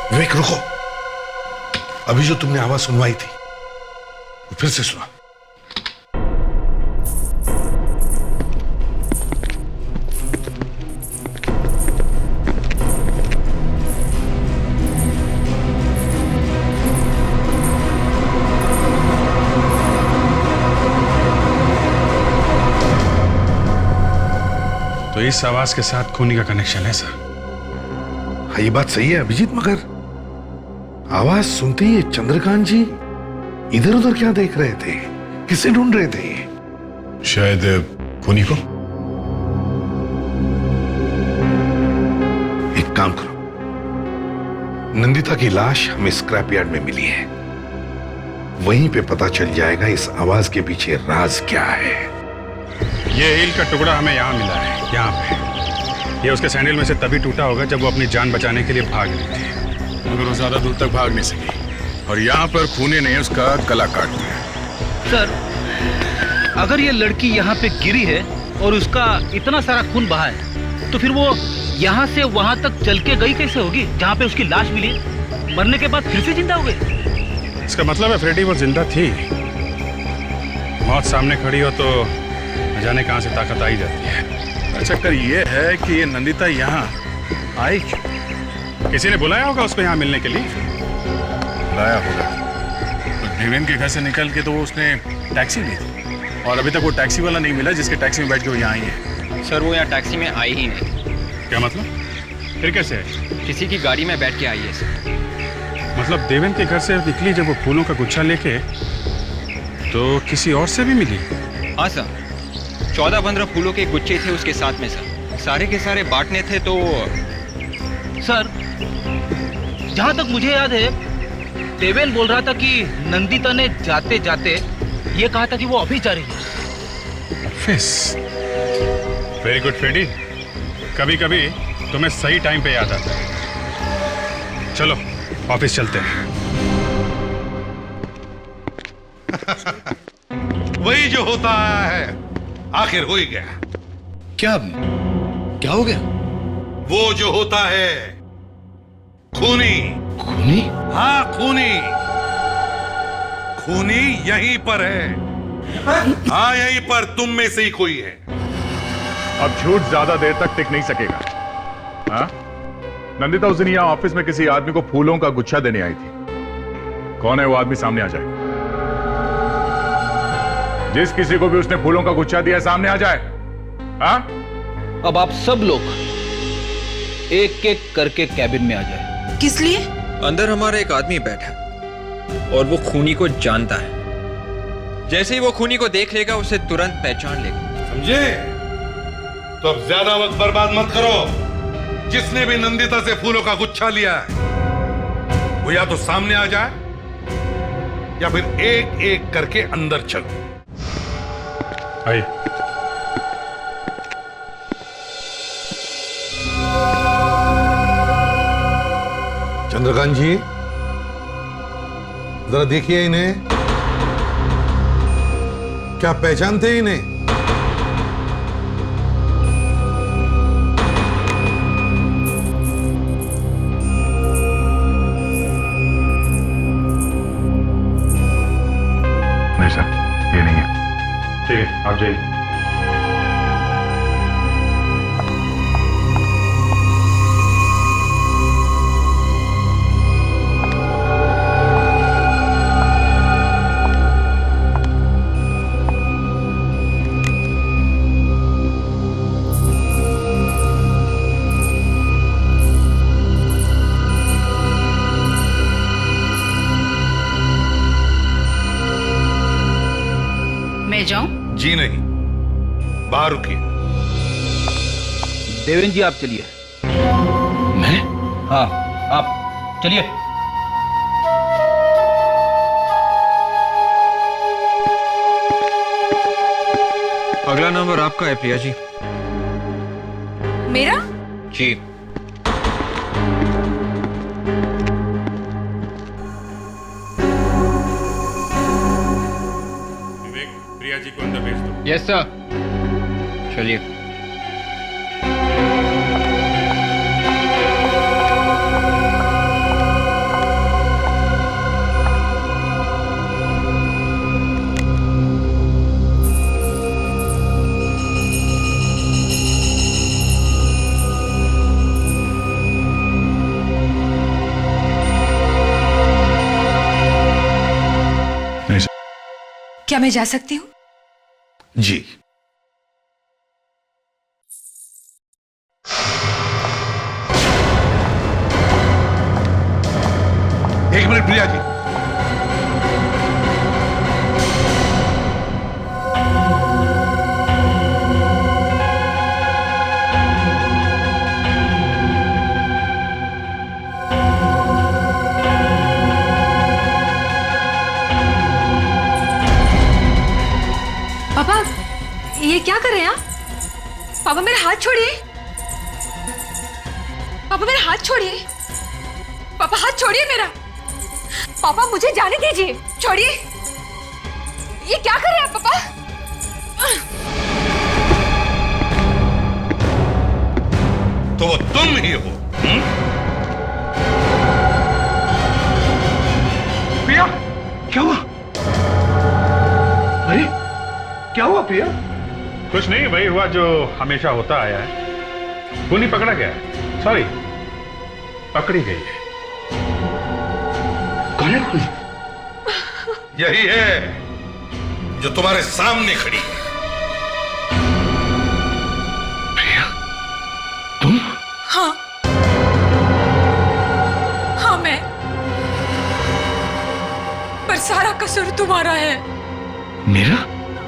विवेक रुको, अभी जो तुमने आवाज सुनवाई थी वो फिर से सुना। तो इस आवाज के साथ खूनी का कनेक्शन है सर। हाँ, ये बात सही है अभिजीत, मगर आवाज सुनते ही चंद्रकांत जी इधर उधर क्या देख रहे थे? किसे ढूंढ रहे थे? शायद खूनी को। एक काम करो, नंदिता की लाश हमें स्क्रैप यार्ड में मिली है, वहीं पे पता चल जाएगा इस आवाज के पीछे राज क्या है। ये हील का टुकड़ा हमें यहाँ मिला है, यहाँ पे। ये उसके सैंडल में से तभी टूटा होगा जब वो अपनी जान बचाने के लिए भाग रही थी, मगर वो ज्यादा दूर तक भाग नहीं सकी और यहाँ पर खूनी ने उसका गला काट दिया। सर, अगर ये लड़की यहाँ पे गिरी है और उसका इतना सारा खून बहा है, तो फिर वो यहाँ से वहां तक चल के गई कैसे होगी जहाँ पे उसकी लाश मिली? मरने के बाद फिर से जिंदा हो गई? इसका मतलब है फ्रेडी वो जिंदा थी। मौत सामने खड़ी हो तो न जाने कहाँ से ताकत आई जाती है। चक्कर ये है कि ये नंदिता यहाँ आई क्यों? किसी ने बुलाया होगा उसको यहाँ मिलने के लिए। बुलाया होगा तो देवेन के घर से निकल के तो उसने टैक्सी ली थी और अभी तक वो टैक्सी वाला नहीं मिला जिसके टैक्सी में बैठ के वो यहाँ आई है। सर, वो यहाँ टैक्सी में आई ही नहीं। क्या मतलब? फिर कैसे है? किसी की गाड़ी में बैठ के आई है सर। मतलब देवेन के घर से निकली जब वो फूलों का गुच्छा लेके, तो किसी और से भी मिली? हाँ सर, 14-15 फूलों के गुच्छे थे उसके साथ में सर, सारे के सारे बांटने थे। तो सर, जहां तक मुझे याद है, देवेन बोल रहा था कि नंदिता ने जाते जाते ये कहा था कि वो ऑफिस जा रही है। ऑफिस? वेरी गुड फ्रेडी, कभी कभी तुम्हें सही टाइम पे याद आता है। चलो ऑफिस चलते हैं। वही जो होता है आखिर हो ही गया। क्या हो गया? वो जो होता है खूनी। खूनी? हाँ, खूनी। खूनी यहीं पर है। हाँ, यहीं पर तुम में से ही कोई है। अब झूठ ज्यादा देर तक टिक नहीं सकेगा। हाँ? नंदिता उस दिन यहाँ ऑफिस में किसी आदमी को फूलों का गुच्छा देने आई थी। कौन है वो आदमी? सामने आ जाए। जिस किसी को भी उसने फूलों का गुच्छा दिया सामने आ जाए। हाँ? अब आप सब लोग एक एक करके कैबिन में आ जाए। किस लिए? अंदर हमारा एक आदमी बैठा है और वो खूनी को जानता है। जैसे ही वो खूनी को देख लेगा उसे तुरंत पहचान लेगा। समझे? तो अब ज्यादा वक्त बर्बाद मत करो। जिसने भी नंदिता से फूलों का गुच्छा लिया है वो या तो सामने आ जाए या फिर एक एक करके अंदर चलो। आइए। चंद्रकांत जी, जरा देखिए इन्हें। क्या पहचानते हैं इन्हें? नहीं सर, ये नहीं है। ठीक है, आप जाइए। मैं जाऊं? जी नहीं, बाहर रुकिए। देवेंद्र जी आप चलिए। मैं? हाँ आप चलिए। अगला नंबर आपका है प्रिया जी। मेरा? जी। विवेक, प्रिया जी को अंदर भेज दो। Yes sir. चलिए। क्या मैं जा सकती हूँ? जी। एक मिनट प्रिया जी। पापा ये क्या कर रहे हैं आप? पापा मेरा हाथ छोड़िए। पापा मेरा हाथ छोड़िए। पापा हाथ छोड़िए मेरा। पापा मुझे जाने दीजिए। छोड़िए। ये क्या कर रहे हैं आप पापा? तो वो तुम ही हो? प्रिया, क्या हुआ? अरे क्या हुआ प्रिया? कुछ नहीं, वही हुआ जो हमेशा होता आया है। खूनी पकड़ा गया है। सॉरी, पकड़ी गई है। कौन है खूनी? यही है जो तुम्हारे सामने खड़ी है। प्रिया, तुम? हाँ हाँ मैं। पर सारा कसूर तुम्हारा है। मेरा?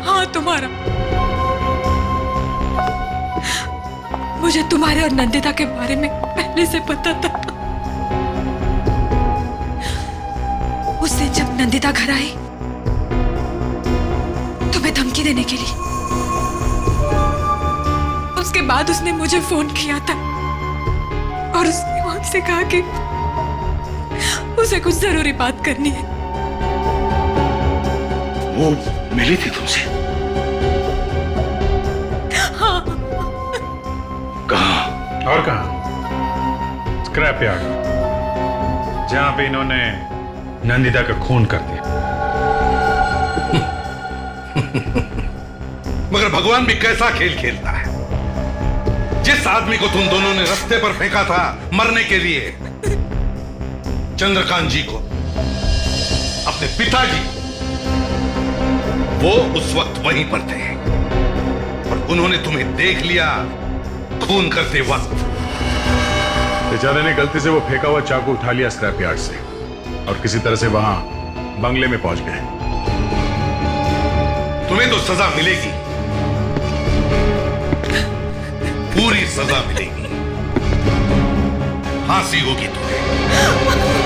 हाँ तुम्हारा। मुझे तुम्हारे और नंदिता के बारे में पहले से पता था। उस दिन जब नंदिता घर आई तुम्हें धमकी देने के लिए, उसके बाद उसने मुझे फोन किया था और उसने मुझसे कहा कि उसे कुछ जरूरी बात करनी है। वो मिली थी तुमसे? हाँ। कहाँ? और कहाँ? स्क्रैप यार्ड, जहां पे इन्होंने नंदिता का खून कर दिया। मगर भगवान भी कैसा खेल खेलता है। जिस आदमी को तुम दोनों ने रास्ते पर फेंका था मरने के लिए, चंद्रकांत जी को, अपने पिताजी, वो उस वक्त वहीं पर थे और उन्होंने तुम्हें देख लिया खून करते वक्त। बेचारे ने गलती से वो फेंका हुआ चाकू उठा लिया स्क्रैप यार्ड से और किसी तरह से वहां बंगले में पहुंच गए। तुम्हें तो सजा मिलेगी, पूरी सजा मिलेगी। फांसी होगी तुम्हें।